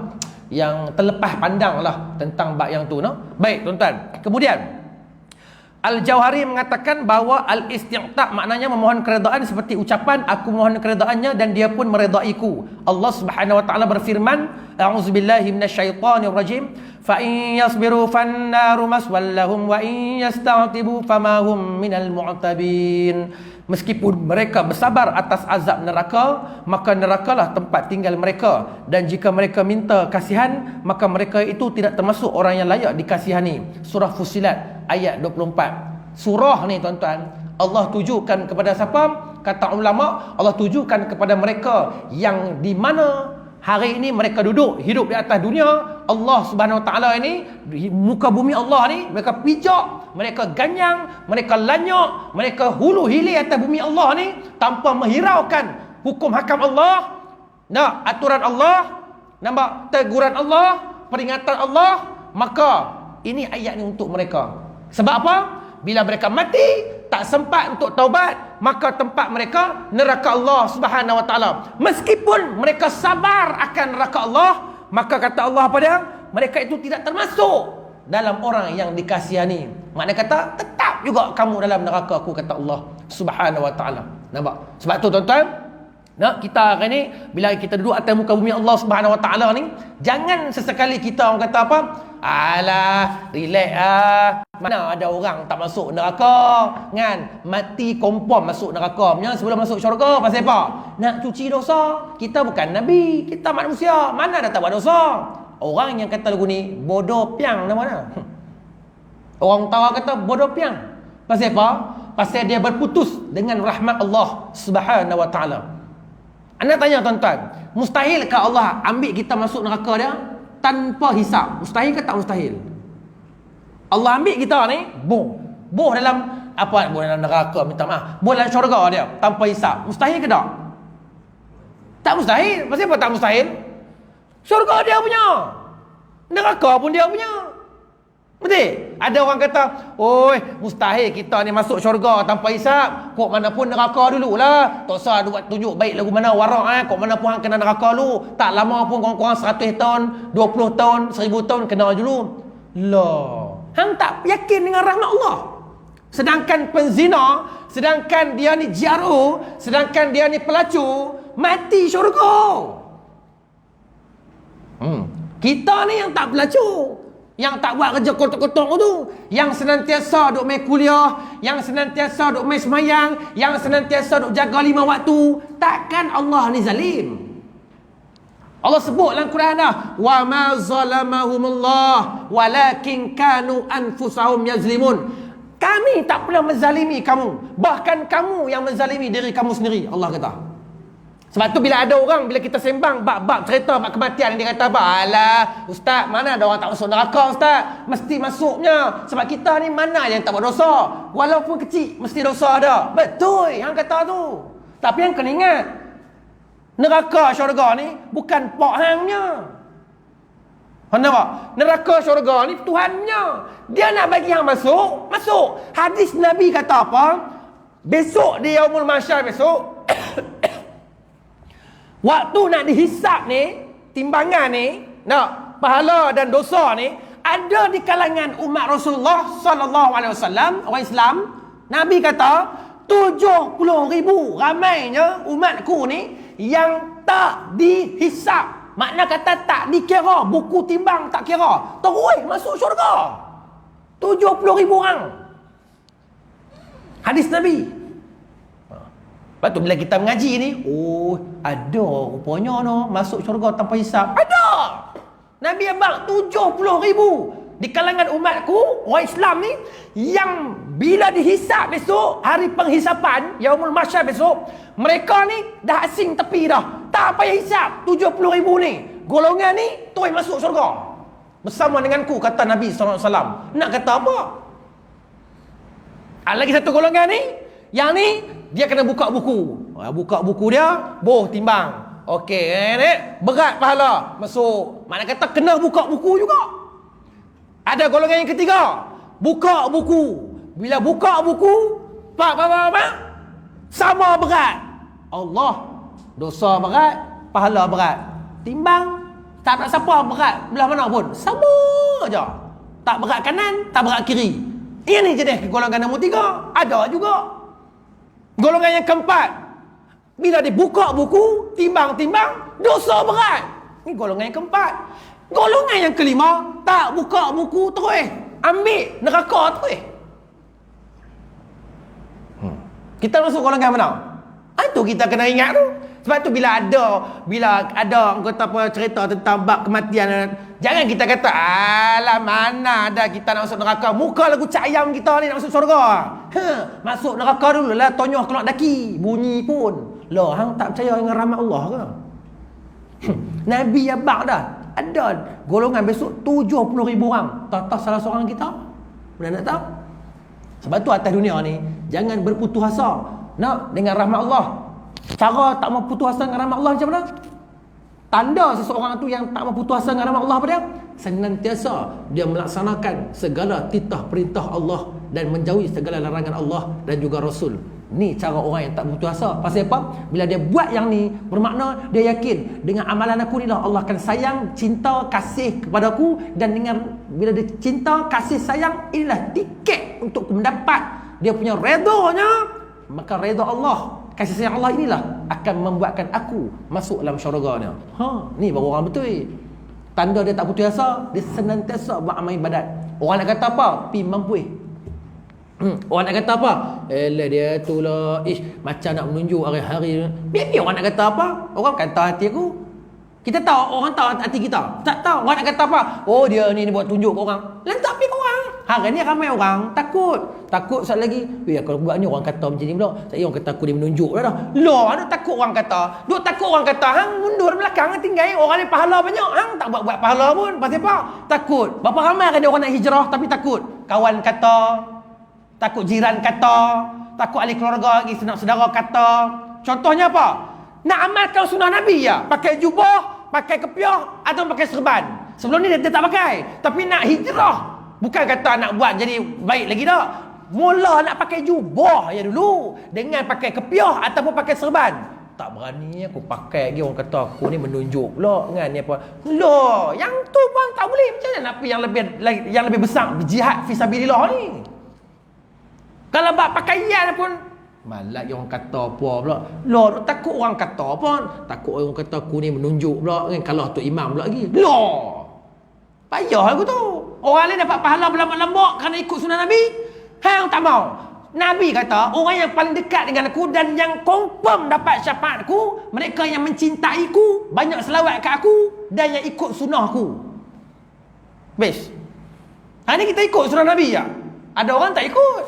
Yang terlepas pandang lah tentang bab yang tu. Baik, tuan-tuan. Kemudian Al-Jauhari mengatakan bahawa al-isti'ta' maknanya memohon keredaan seperti ucapan aku mohon keredaannya dan dia pun meredaiku. Allah Subhanahu wa taala berfirman, a'udzubillahi minasyaitonir rajim, fa in yasbiru fannaru maswallahum wa in yasta'tibu famahum minal mu'tabin. Meskipun mereka bersabar atas azab neraka, maka nerakalah tempat tinggal mereka, dan jika mereka minta kasihan, maka mereka itu tidak termasuk orang yang layak dikasihani. Surah Fussilat ayat 24. Surah ni tuan-tuan, Allah tujukan kepada siapa? Kata ulama, Allah tujukan kepada mereka yang di mana hari ini mereka duduk hidup di atas dunia. Allah Subhanahu Wa Taala ini, muka bumi Allah ni, mereka pijak, mereka ganyang, mereka lanyak, mereka hulu hilir atas bumi Allah ni tanpa menghiraukan hukum hakam Allah, aturan Allah, nampak teguran Allah, peringatan Allah. Maka ini ayat ni untuk mereka. Sebab apa? Bila mereka mati tak sempat untuk taubat, maka tempat mereka neraka Allah Subhanahu Wa Taala. Meskipun mereka sabar akan neraka Allah, maka kata Allah pada mereka itu tidak termasuk dalam orang yang dikasihani. Maknanya kata tetap juga kamu dalam neraka aku, kata Allah Subhanahu Wa Taala. Nampak? Sebab tu tuan-tuan, kita hari ni bila kita duduk atas muka bumi Allah Subhanahu Wa Taala ni, jangan sesekali kita orang kata apa? Alah, relax mana ada orang tak masuk neraka kan? Mati kompom masuk neraka punya sebelum masuk syurga. Pasal apa? Nak cuci dosa. Kita bukan nabi, kita manusia. Mana ada tak buat dosa? Orang yang kata lagu ni bodoh piang nama dia. Orang tawa kata bodoh piang. Pasal apa? Pasal dia berputus dengan rahmat Allah Subhanahu Wa Taala. Anda tanya tuan-tuan, mustahilkah Allah ambil kita masuk neraka dia tanpa hisap? Mustahil ke tak mustahil? Allah ambil kita ni, boh dalam apa? Boh dalam neraka, minta maaf. Boh dalam syurga dia tanpa hisap. Mustahil ke tak? Tak mustahil. Pasal apa tak mustahil? Syurga dia punya, neraka pun dia punya. Betul? Ada orang kata, oi, mustahil kita ni masuk syurga tanpa hisap. Kok mana pun neraka dululah. Tak usah buat tunjuk baik lagu mana warak kok mana pun hang kena neraka dulu. Tak lama pun kurang-kurang 100 tahun, 20 tahun, 1000 tahun kena dulu. Lah, hang tak yakin dengan rahmat Allah. Sedangkan penzina, sedangkan dia ni jaru, sedangkan dia ni pelacur, mati syurga. Kita ni yang tak pelacur, yang tak buat kerja kotor-kotor tu, yang senantiasa duk main kuliah, yang senantiasa duk main semayang, yang senantiasa duk jaga 5 waktu. Takkan Allah ni zalim? Allah sebut dalam Quran dah, wa ma zalamahumullah walakin kanu anfusahum yazlimun. Kami tak pernah menzalimi kamu, bahkan kamu yang menzalimi diri kamu sendiri, Allah kata. Sebab tu bila ada orang, bila kita sembang bab-bab cerita bab kematian, dia kata apa? Alah, ustaz, mana ada orang tak masuk neraka ustaz? Mesti masuknya. Sebab kita ni mana yang tak buat dosa? Walaupun kecil, mesti dosa ada. Betul yang kata tu. Tapi yang kena ingat, neraka syurga ni bukan pak hangnya. Nampak? Neraka syurga ni Tuhannya. Dia nak bagi hang masuk, masuk. Hadis Nabi kata apa? Besok di Yaumul Mahsyar besok, waktu nak dihisap ni, timbangan ni, pahala dan dosa ni, ada di kalangan umat Rasulullah sallallahu alaihi wasallam, orang Islam. Nabi kata 70,000 ramainya umatku ni yang tak dihisap. Makna kata tak dikira, buku timbang tak kira, terus masuk syurga. 70,000 orang. Hadis Nabi. Lepas tu bila kita mengaji ni, oh, ada rupanya no masuk syurga tanpa hisap. Ada. Nabi abang 70,000 di kalangan umatku, orang Islam ni, yang bila dihisap besok, hari penghisapan, Yaumul Mahsyar besok, mereka ni dah asing tepi dah. Tak payah hisap. 70,000 ni, golongan ni terus masuk syurga bersama denganku, kata Nabi SAW. Nak kata apa? Lagi satu golongan ni, yang ni dia kena buka buku. Buka buku dia, boh timbang. Okey, berat pahala, masuk. Makna kata kena buka buku juga. Ada golongan yang ketiga, buka buku. Bila buka buku, sama berat. Allah, dosa berat, pahala berat. Timbang, tak ada siapa berat belah mana pun. Sama aja. Tak berat kanan, tak berat kiri. Ini jenis golongan nombor 3. Ada juga. Golongan yang keempat, bila dia buka buku, timbang-timbang, dosa berat. Ini golongan yang keempat. Golongan yang kelima, tak buka buku terus, ambil neraka terus. Kita masuk golongan mana? Itu kita kena ingat tu. Sebab tu bila ada kata apa cerita tentang bab kematian, jangan kita kata alah mana ada kita nak masuk neraka. Muka lagu cak ayam kita ni nak masuk syurga. Masuk neraka dululah, tonyoh keluar daki, bunyi pun. Lah hang tak percaya dengan rahmat Allah ke? Nabi abang dah ada golongan besok 70,000 orang. Tak salah seorang kita. Mana nak tahu? Sebab tu atas dunia ni jangan berputus asa nak dengan rahmat Allah. Cara tak mau putus asa dengan rahmat Allah macam mana? Tanda seseorang tu yang tak mau putus asa dengan rahmat Allah apa dia? Senantiasa dia melaksanakan segala titah perintah Allah dan menjauhi segala larangan Allah dan juga Rasul. Ni cara orang yang tak putus asa. Pasal apa? Bila dia buat yang ni, bermakna dia yakin dengan amalan aku ni lah Allah akan sayang, cinta, kasih kepada aku. Dan dengan bila dia cinta, kasih, sayang, inilah tiket untuk mendapat dia punya redanya. Maka reda Allah, kasih sayang Allah inilah akan membuatkan aku masuk dalam syurga-Nya. Ni baru orang betul. Tanda dia tak putus asa, dia senantiasa buat amal ibadat. Orang nak kata apa? Pi mampu. Orang nak kata apa? Elah dia tu lah, macam nak menunjuk hari-hari. Biar orang nak kata apa? Orang kata hati aku. Kita tahu, orang tahu hati kita. Tak tahu, orang nak kata apa? Oh dia ni buat tunjuk ke orang. Lantak pergi ke orang. Hari ni ramai orang takut. Takut sekali lagi. Kalau buat ni orang kata macam ni pula. Saya orang kata aku ni menunjuk dah. Loh, ada takut orang kata. Duk takut orang kata, hang mundur belakang tinggal. Orang ni pahala banyak. Hang tak buat pahala pun. Pasal apa? Takut. Berapa ramai ada orang nak hijrah tapi takut. Kawan kata, takut jiran kata, takut ahli keluarga lagi, saudara kata. Contohnya apa? Nak amalkan sunnah Nabi ya, pakai jubah, pakai kepiah atau pakai serban. Sebelum ni dia tak pakai, tapi nak hijrah. Bukan kata nak buat jadi baik lagi dah. Mula nak pakai jubah ya dulu, dengan pakai kepiah ataupun pakai serban. Tak berani aku pakai lagi, orang kata aku ni menunjuk pula kan ni apa. Loh, yang tu pun tak boleh. Macam mana nak pergi yang lebih besar, jihad fisabilillah ni. Kalau bab pakaian pun malak orang kata apa pula. Loh, takut orang kata apa? Takut orang kata aku ni menunjuk pula kan, kalau tu imam pula lagi. Loh, payah aku tu. Orang lain dapat pahala berlambak-lambak kerana ikut sunnah Nabi. Hang tak mau. Nabi kata orang yang paling dekat dengan aku dan yang confirm dapat syafaat aku, mereka yang mencintai aku, banyak selawat kat aku dan yang ikut sunnah aku. Best. Hari ni kita ikut sunnah Nabi ya. Ada orang tak ikut.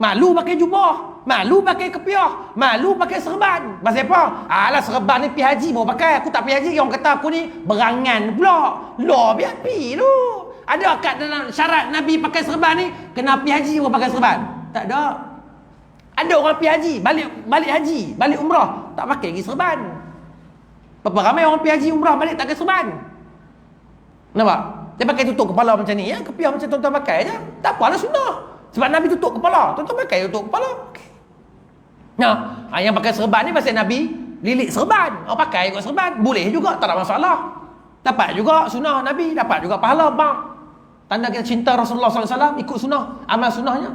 Malu pakai jubah, malu pakai kepiah, malu pakai serban. Pasal apa? Alah serban ni pergi haji baru pakai. Aku tak pergi haji, orang kata aku ni berangan pula. Loh, biar pergi tu. Ada kat dalam syarat Nabi pakai serban ni kena pergi haji baru pakai serban? Tak ada. Ada orang pergi haji, balik haji, balik umrah tak pakai lagi serban. Berapa ramai orang pergi haji umrah balik tak pakai serban? Nampak? Dia pakai tutup kepala macam ni ya, kepiah macam tuan-tuan pakai je. Tak apalah sunnah. Sebab Nabi tutup kepala, tuan-tuan pakai tutup kepala. Nah, yang pakai serban ni pasal Nabi lilit serban. Oh pakai juga serban, boleh juga, tak ada masalah. Dapat juga sunnah Nabi, dapat juga pahala bang. Tanda kita cinta Rasulullah SAW, ikut sunnah, amal sunnahnya.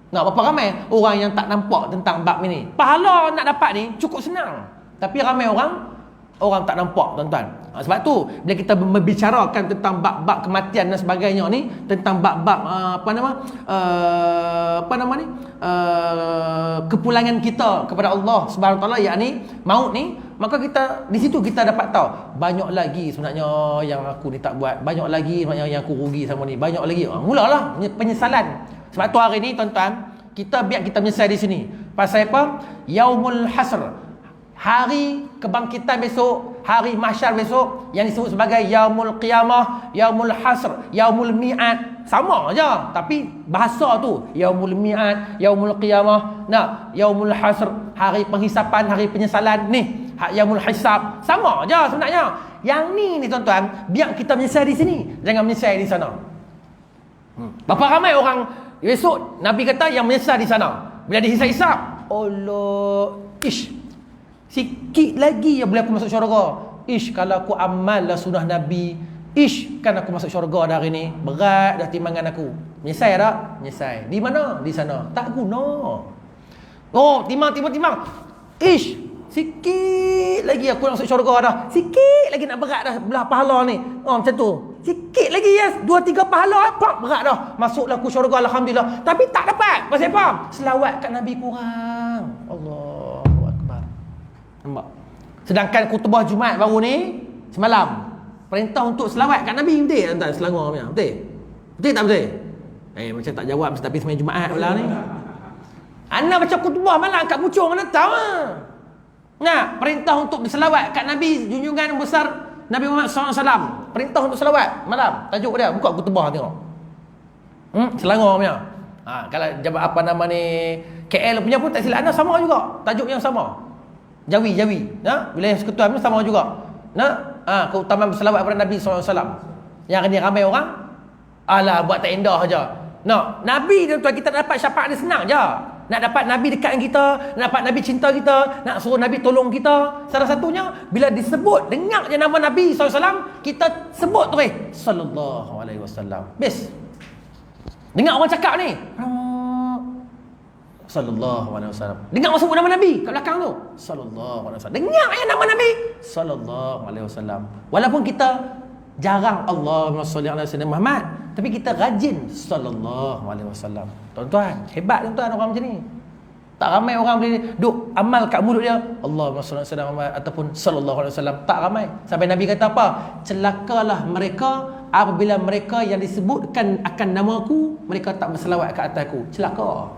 Nah, berapa ramai orang yang tak nampak tentang bab ini. Pahala nak dapat ni cukup senang. Tapi ramai orang tak nampak, tuan-tuan. Sebab tu bila kita membicarakan tentang bab-bab kematian dan sebagainya ni, tentang bab-bab kepulangan kita kepada Allah Subhanahu Wa Taala, yakni maut ni, maka kita di situ kita dapat tahu banyak lagi sebenarnya yang aku ni tak buat, banyak lagi sebenarnya yang aku rugi sama ni, banyak lagi. Mulalah penyesalan. Sebab tu hari ni tuan-tuan, kita menyesal di sini. Pasal apa? Yaumul Hasr. Hari kebangkitan besok, hari mahsyar besok, yang disebut sebagai Yaumul Qiyamah, Yaumul Hasr, Yaumul Mi'ad. Sama aja, tapi bahasa tu Yaumul Mi'ad, Yaumul Qiyamah. Nah, Yaumul Hasr, hari penghisapan, hari penyesalan. Ni Yaumul Hisab. Sama aja sebenarnya. Yang ni tuan-tuan, biar kita menyesal di sini, jangan menyesal di sana. Berapa ramai orang besok Nabi kata yang menyesal di sana bila dihisab-hisab. Allah, sikit lagi ya boleh aku masuk syurga. Kalau aku amal lah sunnah Nabi, kan aku masuk syurga dah hari ni. Berat dah timbangan aku. Menyesal tak? Menyesal. Di mana? Di sana. Tak guna. Oh, timang. Ish, sikit lagi aku nak masuk syurga dah. Sikit lagi nak berat dah belah pahala ni. Oh, macam tu. Sikit lagi, yes. 2-3 pahala, pak, berat dah. Masuklah aku syurga, alhamdulillah. Tapi tak dapat. Pasal apa? Selawat kat Nabi kurang. Allahu Akbar. Nampak? Sedangkan khutbah Jumaat baru ni, semalam, perintah untuk selawat kat Nabi. Betul tak tuan Selangor punya? Betul? Betul tak betul? Macam tak jawab mesti tapi semain Jumaat pula ni. Ana baca khutbah malam kat Puchong mana tahu ah. Nah, perintah untuk berselawat kat Nabi junjungan besar Nabi Muhammad SAW. Perintah untuk selawat malam. Tajuk dia buka khutbah tengok. Selangor punya. Kalau jabat apa nama ni KL punya pun tak silap ana sama juga. Tajuk yang sama. Jawi. Wilayah Sekutuan pun sama juga. Keutamaan berselawat kepada Nabi SAW. Yang ni ramai orang. Alah, buat tak indah aja. Nabi tu kita dapat syafaat dia senang je. Nak dapat Nabi dekat dengan kita, nak dapat Nabi cinta kita, nak suruh Nabi tolong kita. Salah satunya bila disebut, dengar je nama Nabi SAW, kita sebut tu sallallahu alaihi wasallam. Best. Dengar orang cakap ni. Sallallahu alaihi wasallam. Dengar orang sebut nama Nabi kat belakang tu. Sallallahu alaihi wasallam. Dengar je nama Nabi sallallahu alaihi wasallam. Walaupun kita jarang Allahumma shalli ala sayyidina Muhammad, tapi kita rajin sallallahu alaihi wasallam. Tuan-tuan, hebat tuan-tuan orang macam ni. Tak ramai orang boleh duk amal kat mulut dia Allahumma shalli ala sayyidina Muhammad ataupun sallallahu alaihi wasallam. Tak ramai. Sampai Nabi kata apa? Celakalah mereka apabila mereka yang disebutkan akan namaku mereka tak berselawat ke atasku. Celaka.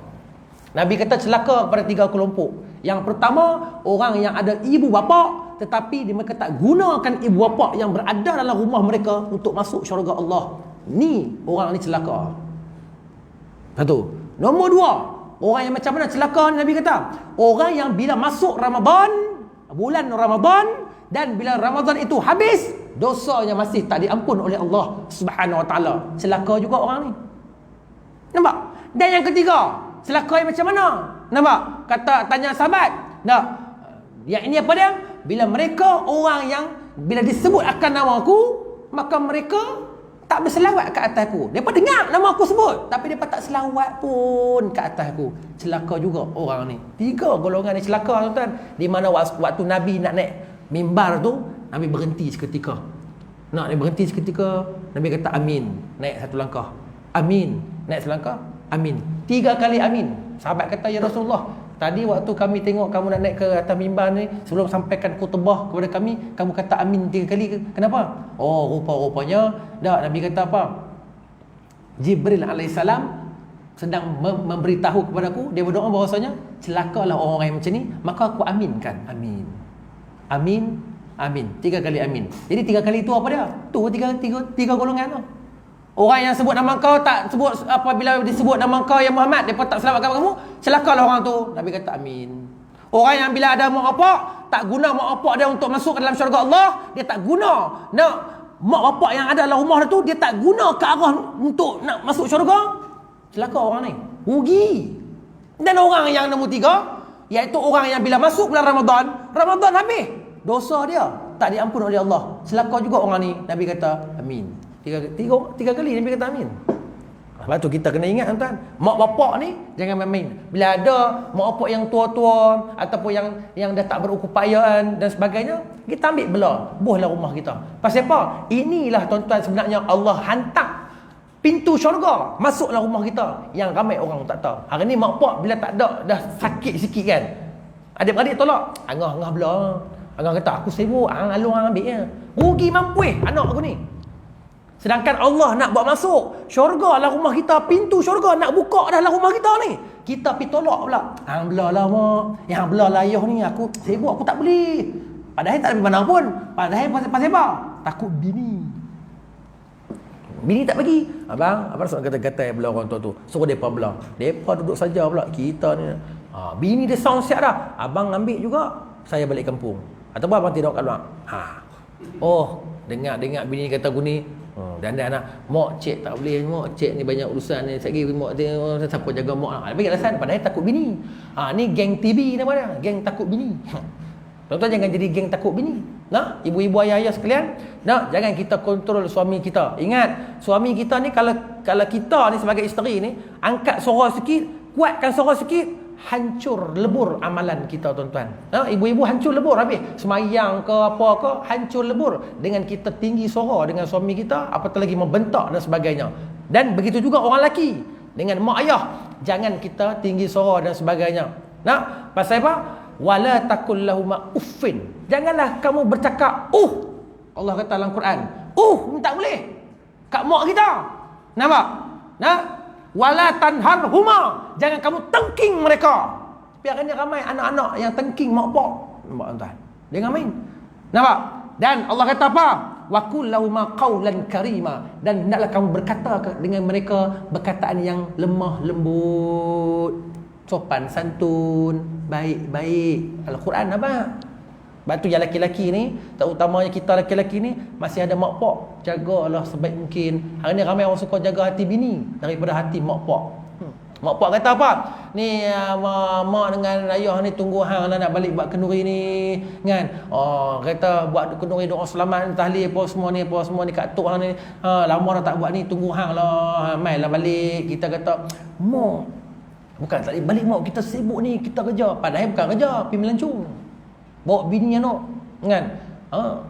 Nabi kata celaka kepada 3 kelompok. Yang pertama, orang yang ada ibu bapa tetapi mereka tak gunakan ibu bapa yang berada dalam rumah mereka untuk masuk syurga Allah. Ni orang ni celaka. Satu. Nombor 2, orang yang macam mana celaka ni Nabi kata? Orang yang bila masuk Ramadan, bulan Ramadan, dan bila Ramadan itu habis, dosanya masih tak diampun oleh Allah Subhanahu Wa Taala. Celaka juga orang ni. Nampak? Dan yang ketiga, celaka yang macam mana? Nampak? Tanya sahabat. Yang ini apa dia? Bila mereka orang yang bila disebut akan nama aku, maka mereka tak berselawat ke atasku. Mereka dengar nama aku sebut, tapi mereka tak selawat pun ke atasku. Celaka juga orang ni. 3 golongan ni celaka tuan-tuan. Di mana waktu Nabi nak naik mimbar tu, Nabi berhenti seketika. Nabi berhenti seketika, Nabi kata amin. Naik 1 langkah. Amin. Naik 1 langkah. Amin. 3 kali amin. Sahabat kata, ya Rasulullah, tadi waktu kami tengok kamu nak naik ke atas mimbar ni, sebelum sampaikan khutbah kepada kami, kamu kata amin 3 kali. Kenapa? Oh, rupa-rupanya Nabi kata apa? Jibril alaihissalam sedang memberitahu kepadaku, dia berdoa bahawasanya celakalah orang-orang yang macam ni, maka aku aminkan. Amin. Amin. Amin. 3 kali amin. Jadi 3 kali itu apa dia? Tu 3 golongan tu. Orang yang sebut nama kau tak sebut apabila disebut nama kau yang Muhammad, depa tak selawat kat kamu, celakalah orang tu. Nabi kata amin. Orang yang bila ada mak bapak, tak guna mak bapak dia untuk masuk ke dalam syurga Allah, dia tak guna nak mak bapak yang ada dalam rumah dia tu, dia tak guna ke arah untuk nak masuk syurga, celaka orang ni. Rugi. Dan orang yang nombor 3, iaitu orang yang bila masuk bulan Ramadan habis, dosa dia tak diampun oleh Allah. Celaka juga orang ni. Nabi kata amin. Tiga kali Nabi kata amin. Sebab tu kita kena ingat tuan-tuan, mak bapak ni jangan main-main. Bila ada mak bapak yang tua-tua ataupun yang dah tak berupayaan dan sebagainya, kita ambil belah, buhlah rumah kita. Pasal apa? Inilah tuan-tuan sebenarnya Allah hantar pintu syurga, masuklah rumah kita, yang ramai orang tak tahu. Hari ni mak bapak bila tak ada, dah sakit sikit kan, adik-beradik tolak, angah belah. Angah kata aku sibuk, alung ambil je. Rugi mampu anak aku ni. Sedangkan Allah nak buat masuk syurga lah rumah kita, pintu syurga nak buka dah lah rumah kita ni. Kita pergi tolak pula. Hang belah lah mak, yang belah lah ayah ni, aku sibuk, aku tak boleh. Padahal tak ada mana pun. Padahal pasal apa? Takut bini. Bini tak bagi. Abang nak kata-kata yang belah orang tua tu. Suruh mereka belah. Mereka duduk saja pula. Kita ni. Bini dia sound siap dah. Abang ambil juga, saya balik kampung. Atau abang tidak kat luar. Oh, dengar bini kata aku ni. Dan anak, mak cik tak boleh, mak cik ni banyak urusan ni. Sekali mak dia siapa jaga mak. Bagi alasan padahal takut bini. Ni geng TB nama dia, geng takut bini. Tuan-tuan jangan jadi geng takut bini. Nah, ibu-ibu ayah-ayah sekalian, nah, jangan kita kontrol suami kita. Ingat, suami kita ni kalau kita ni sebagai isteri ni angkat suara sikit, kuatkan suara sikit, hancur lebur amalan kita tuan-tuan. Nah, ibu-ibu hancur lebur habis. Semayang ke apa ke, hancur lebur dengan kita tinggi suara dengan suami kita, apatah lagi membentak dan sebagainya. Dan begitu juga orang lelaki dengan mak ayah, jangan kita tinggi suara dan sebagainya. Nah, pasal apa? Wala takul lahuma uffin. Janganlah kamu bercakap Allah kata dalam Quran, tak boleh kat mak kita. Nampak? Nah, wala tanharhuma. Jangan kamu tengking mereka. Biarkan ramai anak-anak yang tengking mak pak. Nampak tuan? Jangan main. Nampak? Dan Allah kata apa? Wa qul lahuma qawlan karima. Dan hendaklah kamu berkata dengan mereka perkataan yang lemah lembut, sopan santun, baik-baik. Al-Quran apa? Batu yang laki-laki ni, terutamanya kita laki-laki ni, masih ada mak pak, jagalah sebaik mungkin. Hari ni ramai orang suka jaga hati bini daripada hati mak pak. Mak pak kata apa? Ni mak dengan ayah ni tunggu hang lah nak balik buat kenduri ni, kan? Kata buat kenduri doa selamat, tahlil apa semua ni kat tok hang ni. Lama dah tak buat ni, tunggu hang lah. Mailah balik. Kita kata, mak, bukan tak boleh balik mak, kita sibuk ni, kita kerja. Padahal bukan kerja, pergi melancong. Bawa bini anak, kan?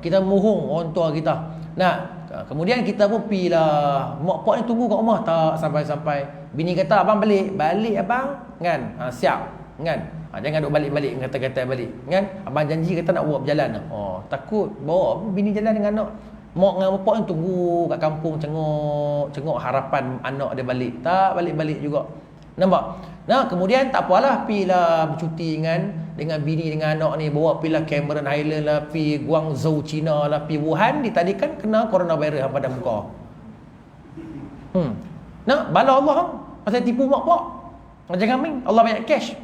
Kita mohong orang tua kita. Nah, kemudian kita pun pergi lah. Mak pak ni tunggu kat rumah, tak sampai-sampai. Bini kata, abang balik. Balik abang, kan? Siap, kan? Jangan duk balik-balik, kata-kata balik, kan? Abang janji kata nak buat berjalan. Takut bawa bini jalan dengan anak. Mak dengan bapak ni tunggu kat kampung, cengok harapan anak dia balik. Tak balik-balik juga. Nampak? Nah, kemudian tak apalah, pergilah bercuti dengan bini dengan anak ni, bawa pergilah Cameron Highland lah, pergi Guangzhou China lah, pergi Wuhan, ditadikan kena coronavirus pada muka. Nah, bala Allah pasal tipu mak pak. Jangan main, Allah banyak cash.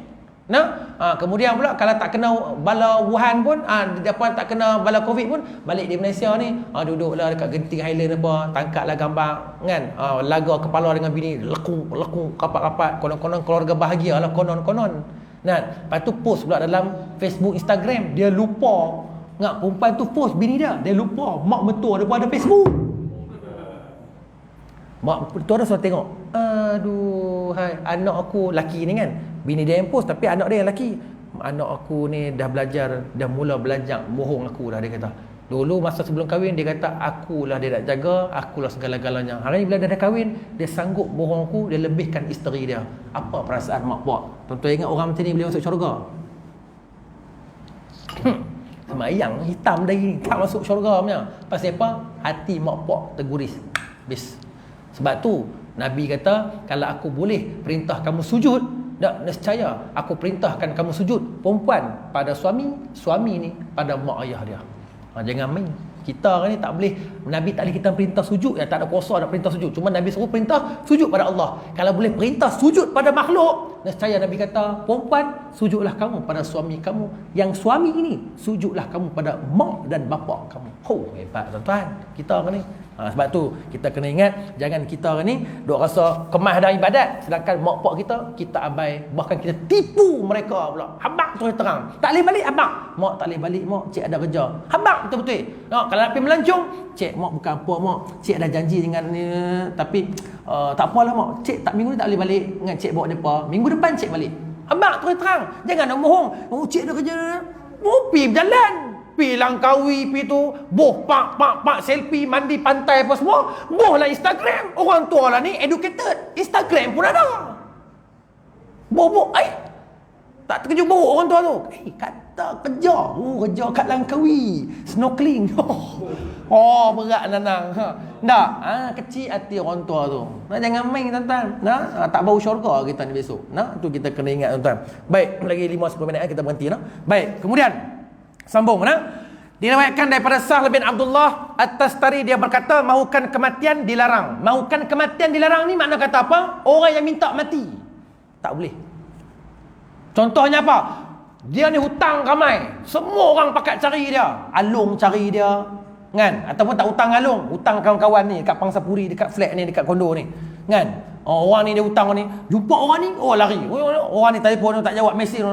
Nah, kemudian pula kalau tak kena bala Wuhan pun, tak kena bala Covid pun, balik di Malaysia ni, duduklah dekat Genting Highland apa, tangkaplah gambar, kan? Laga kepala dengan bini, lekung, kapat-kapat, konon-konon keluarga bahagia lah, konon-konon. Nah, lepas tu post pula dalam Facebook, Instagram, dia lupa. Perempuan tu post bini dia lupa mak mertua dia pun ada Facebook. Mak mertua dia suruh tengok, aduh, hai, anak aku laki ni kan, bini dia yang post tapi anak dia yang laki. Anak aku ni dah mula belajar bohong aku lah, dia kata. Dulu masa sebelum kahwin dia kata akulah dia nak jaga, akulah segala-galanya. Hari ni bila dia dah kahwin, dia sanggup bohong aku, dia lebihkan isteri dia. Apa perasaan mak pak? Tuan-tuan ingat orang macam ni boleh masuk syurga? Semayang hitam dari ni tak masuk syurga punya. Pasal apa? Hati mak pak terguris. Habis. Sebab tu Nabi kata, kalau aku boleh perintah kamu sujud, nescaya aku perintahkan kamu sujud. Perempuan pada suami ni pada mak ayah dia. Jangan main. Kita kan ni tak boleh, Nabi tak boleh kita perintah sujud, tak ada kuasa nak perintah sujud. Cuma Nabi suruh perintah sujud pada Allah. Kalau boleh perintah sujud pada makhluk, nescaya Nabi kata, perempuan, sujudlah kamu pada suami kamu. Yang suami ini, sujudlah kamu pada mak dan bapa kamu. Hebat tuan-tuan. Kita kan ni. Sebab tu kita kena ingat, jangan kita ni duk rasa kemas dalam ibadat, sedangkan mak pak kita abai, bahkan kita tipu mereka pula. Habaq terus terang, tak boleh balik abang, mak tak boleh balik mak, cik ada kerja. Habaq betul-betul. Kalau nak pergi melancong, cik mak bukan apa mak, cik ada janji dengan ni, tapi tak apalah mak, cik tak minggu ni tak boleh balik dengan cik bawa depa, minggu depan cik balik. Habaq terus terang, jangan nak bohong. Cik ada kerja, pergi berjalan. Pi Langkawi, pi tu boh pak selfie mandi pantai apa semua, boh lah Instagram. Orang tua lah ni educated, Instagram pun ada. Boh tak terkejut boh orang tua tu. Kata kerja, kerja kat Langkawi, snorkeling. Berat nanang. Kecil hati orang tua tu. Jangan main tuan-tuan. Tak bau syurga kita ni besok. Tu kita kena ingat tuan-tuan. Baik, lagi 5-10 minit kita berhenti. Baik, kemudian sambung. Diriwayatkan daripada Sahal bin Abdullah At-Tastari, dia berkata, mahukan kematian dilarang. Mahukan kematian dilarang ni makna kata apa? Orang yang minta mati tak boleh. Contohnya apa? Dia ni hutang ramai, semua orang pakat cari dia, alung cari dia, kan? Ataupun tak hutang alung, hutang kawan-kawan ni dekat Pangsapuri, dekat flat ni, dekat kondo ni, kan? Orang ni dia hutang ni, jumpa orang ni, lari. Orang ni telefon tak jawab mesej,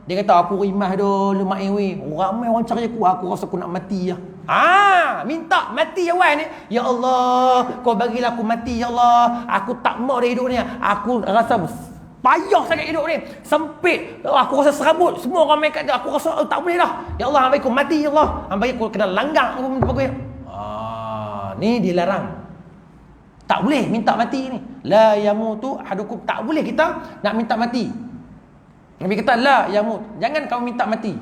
Dia kata aku rimah dulu mak ewe. Ramai orang cari aku rasa aku nak mati lah. Minta mati awal ni. Ya Allah, kau bagilah aku mati ya Allah. Aku tak mau dah hidup ni. Aku rasa payah sangat hidup ni. Sempit. Aku rasa serabut. Semua orang main kat dia. Aku rasa tak boleh dah. Ya Allah, hamba aku mati ya Allah. Hamba aku kena langgang aku. Ni dilarang. Tak boleh minta mati ni. La yamutu ahadukum. Tak boleh kita nak minta mati. Nabi kata la yamut. Jangan kau minta mati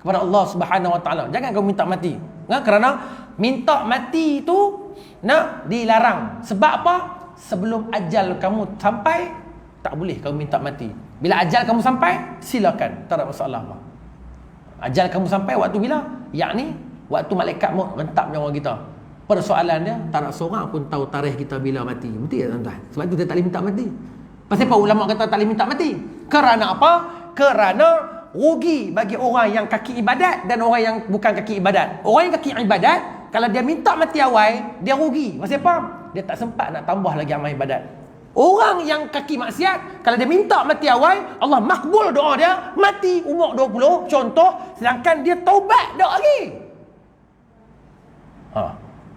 kepada Allah Subhanahu Wa Taala. Jangan kau minta mati. Kerana minta mati itu nak dilarang. Sebab apa? Sebelum ajal kamu sampai tak boleh kau minta mati. Bila ajal kamu sampai, silakan, tak ada masalah apa. Ajal kamu sampai waktu bila? Yakni waktu malaikat maut rentap nyawa kita. Persoalan dia, tak ada seorang pun tahu tarikh kita bila mati. Betul tak tuan-tuan? Sebab tu dia tak boleh minta mati. Pasal apa ulama kata tak boleh minta mati? Kerana apa? Kerana rugi bagi orang yang kaki ibadat dan orang yang bukan kaki ibadat. Orang yang kaki ibadat, kalau dia minta mati awal, dia rugi. Pasal apa? Dia tak sempat nak tambah lagi amal ibadat. Orang yang kaki maksiat, kalau dia minta mati awal, Allah makbul doa dia, mati umur 20 contoh, sedangkan dia taubat dak lagi.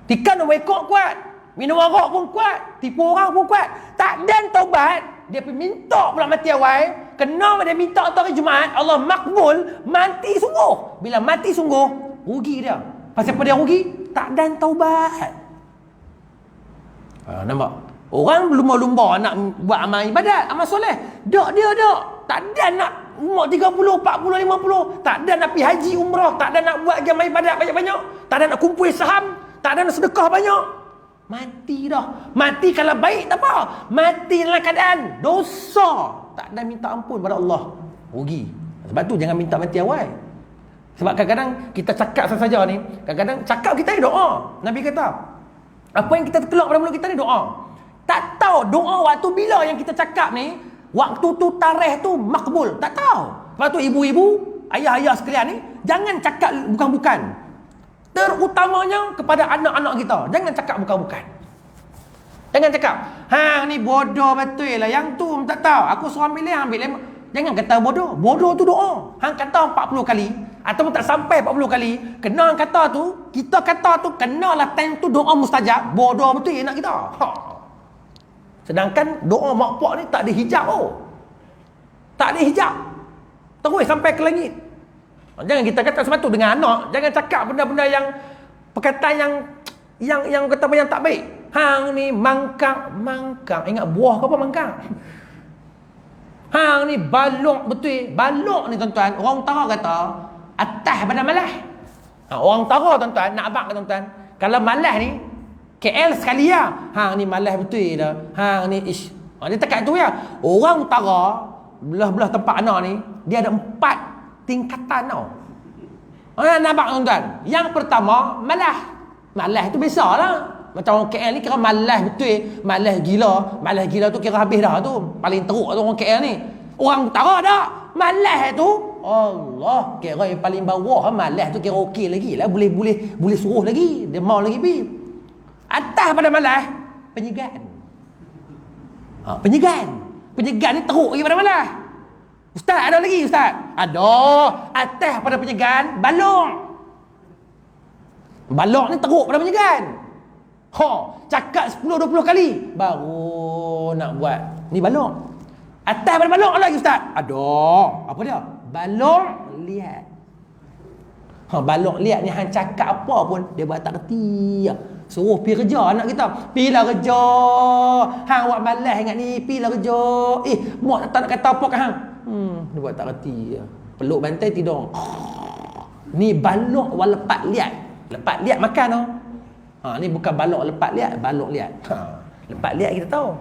Tikan rekod kuat, minum arak pun kuat, tipu orang pun kuat, tak dan taubat, dia pergi minta pula mati awal. Kena dia minta tu hari Jumaat, Allah makbul, mati sungguh. Bila mati sungguh, rugi dia. Pasal apa dia rugi? Tak dan taubat. Nampak? Orang lumba-lumba nak buat amal ibadat, amal soleh. Dak dia dak. Tak dan nak umur 30, 40, 50. Tak dan nak pergi haji umrah, tak dan nak buat amal ibadat banyak-banyak. Tak dan nak kumpul saham, tak dan nak sedekah banyak. Mati dah. Mati kalau baik tak apa. Mati dalam keadaan dosa, tak ada minta ampun pada Allah, rugi. Sebab tu jangan minta mati awal. Sebab kadang-kadang kita cakap saja ni, kadang-kadang cakap kita ni doa. Nabi kata, apa yang kita keluar pada mulut kita ni doa. Tak tahu doa waktu bila yang kita cakap ni, waktu tu tarikh tu makbul. Tak tahu. Sebab tu ibu-ibu, ayah-ayah sekalian ni, jangan cakap bukan-bukan. Terutamanya kepada anak-anak kita. Jangan cakap bukan-bukan. Jangan cakap, hang ni bodoh betul lah, yang tu tak tahu, aku suruh ambil. Jangan kata bodoh. Bodoh tu doa. Hang kata 40 kali ataupun tak sampai 40 kali, kena hang kata tu, kita kata tu, kenalah time tu doa mustajab. Bodoh betul anak kita. Sedangkan doa mak pak ni tak ada hijab tak ada hijab, terus sampai ke langit. Jangan kita kata sebab tu dengan anak, jangan cakap benda-benda yang perkataan yang kata yang tak baik. Hang ni mangkang. Ingat buah ke apa mangkang? Hang ni balok betul. Balok ni tuan-tuan, orang utara kata atas pada malah. Orang utara tuan-tuan, nak abang ke tuan-tuan, kalau malah ni KL sekali lah. Hang ni malah betul dah. Hang ni ish. Dia tekat tu ya. Orang utara, belah-belah tempat anak ni, dia ada 4 tingkatan tau. Nampak tuan-tuan? Yang pertama, malah. Malah tu biasalah. Macam orang KL ni kira malah betul. Malah gila. Malah gila tu kira habis dah tu. Paling teruk tu orang KL ni. Orang utara tak. Malah tu, Allah, kira yang paling bawah. Malah tu kira okey lagi lah. Boleh suruh lagi. Dia mau lagi pergi. Atas pada malah, penyegan. Penyegan ni teruk lagi pada malah. Ustaz, ada lagi Ustaz? Ada. Atas pada penyegan, balok. Balok ni teruk pada penyegan. Cakap 10-20 kali baru nak buat. Ni balok. Atas pada balok lagi Ustaz? Ada. Apa dia? Balok liat. Balok liat ni hang cakap apa pun dia buat tak reti. Suruh pergi kerja anak kita. Pilah kerja. Hang buat malas ingat ni, pilah kerja. Mak tak nak kata apa kan hang? Dia buat tak reti. Peluk bantai tidur. Ni balok wal lepat liat. Lepat liat makan tu. Ni bukan balok lepat liat, balok liat. Lepat liat kita tahu.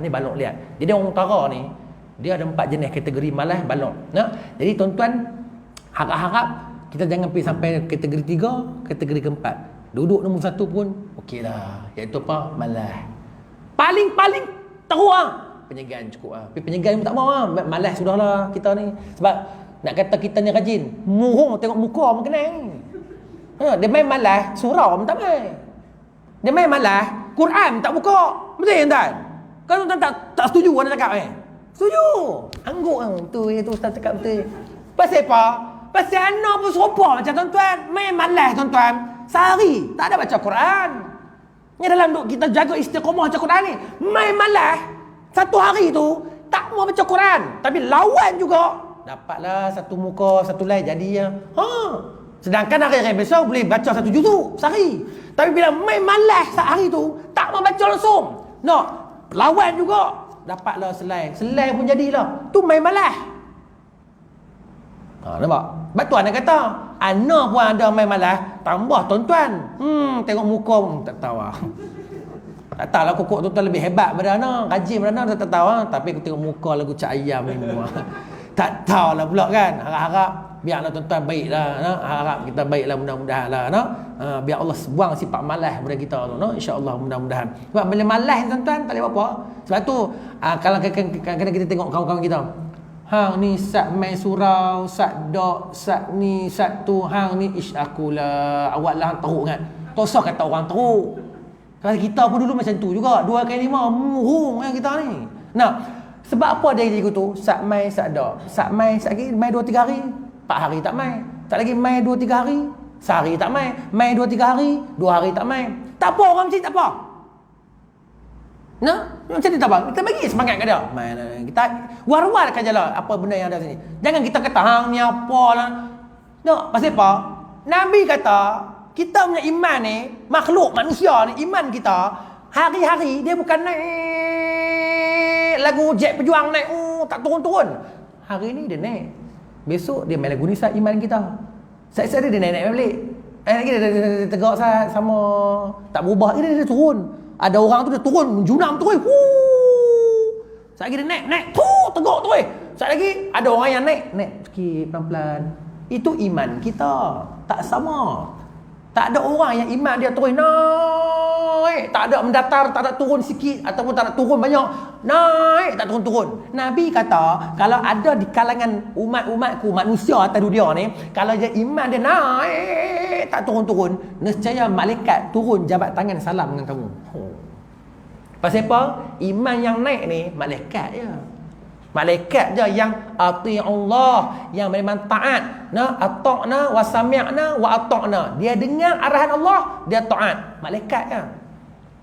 Ni balok liat. Jadi orang utara ni, dia ada 4 jenis kategori malas balok. Jadi tuan-tuan, harap-harap kita jangan pergi sampai kategori 3, kategori keempat. Duduk nombor 1 pun okey lah. Iaitu apa? Malas. Paling teruk penyegan cukup lah. Tapi penyegan pun tak mau lah. Malas sudahlah kita ni. Sebab nak kata kita ni rajin, murung tengok muka pun kenal. Dia main malas, surau pun tak main. Dia main malas, Quran tak buka. Betul tak? Kau tak setuju ada cakap Setuju. Angguk tu Ustaz cakap betul. Pasal apa? Pasal anak pun serupa macam tuan-tuan. Main malas tuan-tuan. Sehari tak ada baca Quran. Ni dalam duk kita jaga istiqamah baca Quran ni. Main malas. Satu hari tu tak mau baca Quran. Tapi lawan juga. Dapatlah satu muka, satu lain jadi ya. Sedangkan hari-hari besok boleh baca satu juzuk sehari. Tapi bila main malas sehari tu tak mau baca langsung. Nak lawan juga. Dapatlah selai. Selai pun jadilah. Tu main malas. Nampak? Betul anak kata. Anak pun ada main malas. Tambah tuan-tuan. Tengok muka pun tak tahu lah. Tak tahu lah kokok tuan-tuan lebih hebat pada anak. Rajin pada anak tak tahu lah. Tapi aku tengok muka lagu cak ayam ni semua. Tak tahu lah pula kan. Harap-harap biarlah tuan-tuan baiklah. Harap kita baiklah mudah-mudahan lah. Biar Allah buang sifat malas pada kita tu. InsyaAllah mudah-mudahan. Sebab bila malas tuan-tuan tak boleh apa-apa. Sebab tu kalau kadang-kadang kita tengok kawan-kawan kita. Hang ni sat main surau, sat dok, sat ni, sat tu. Hang ni ish akulah. Awak lah hang teruk kan. Tak usah kata orang teruk. Kalau kita pun dulu macam tu juga. 2 kali 5 murung kan kita ni. Nah, sebab apa dia jadi tu? Sat main, sat dok. Sat main, sat lagi main 2-3 hari. 4 hari tak main. Tak lagi main 2-3 hari. Sehari tak main. Main 2-3 hari. 2 hari tak main. Tak apa orang macam ni tak apa. Nah, macam ni tak apa. Kita bagi semangat kat dia. Main kita war-warkan je lah apa benda yang ada sini. Jangan kita kata hang ni apa lah. Tak, pasal apa? Nabi kata, kita punya iman ni, makhluk manusia ni, iman kita hari-hari dia bukan naik lagu jet pejuang naik, tak turun-turun. Hari ni dia naik. Besok dia main lagu ni sah iman kita. Saat-saat dia naik balik. Lagi dia tegak sama tak berubah. Dia turun. Ada orang tu dia turun, junam turun. Saat lagi dia naik. Tegak turun. Saat lagi ada orang yang naik sikit pelan-pelan. Itu iman kita. Tak sama. Tak ada orang yang iman dia turun naik. Tak ada mendatar, tak ada turun sikit ataupun tak ada turun banyak. Naik, tak turun-turun. Nabi kata, kalau ada di kalangan umat-umatku, manusia atas dunia ni, kalau dia iman dia naik, tak turun-turun, nescaya malaikat turun jabat tangan salam dengan kamu. Pasal apa? Iman yang naik ni malaikat je. Malaikat je yang ati'ullah, yang memang taat. Ata'na wa sami'na wa ata'na. Dia dengar arahan Allah, dia taat. Malaikat je.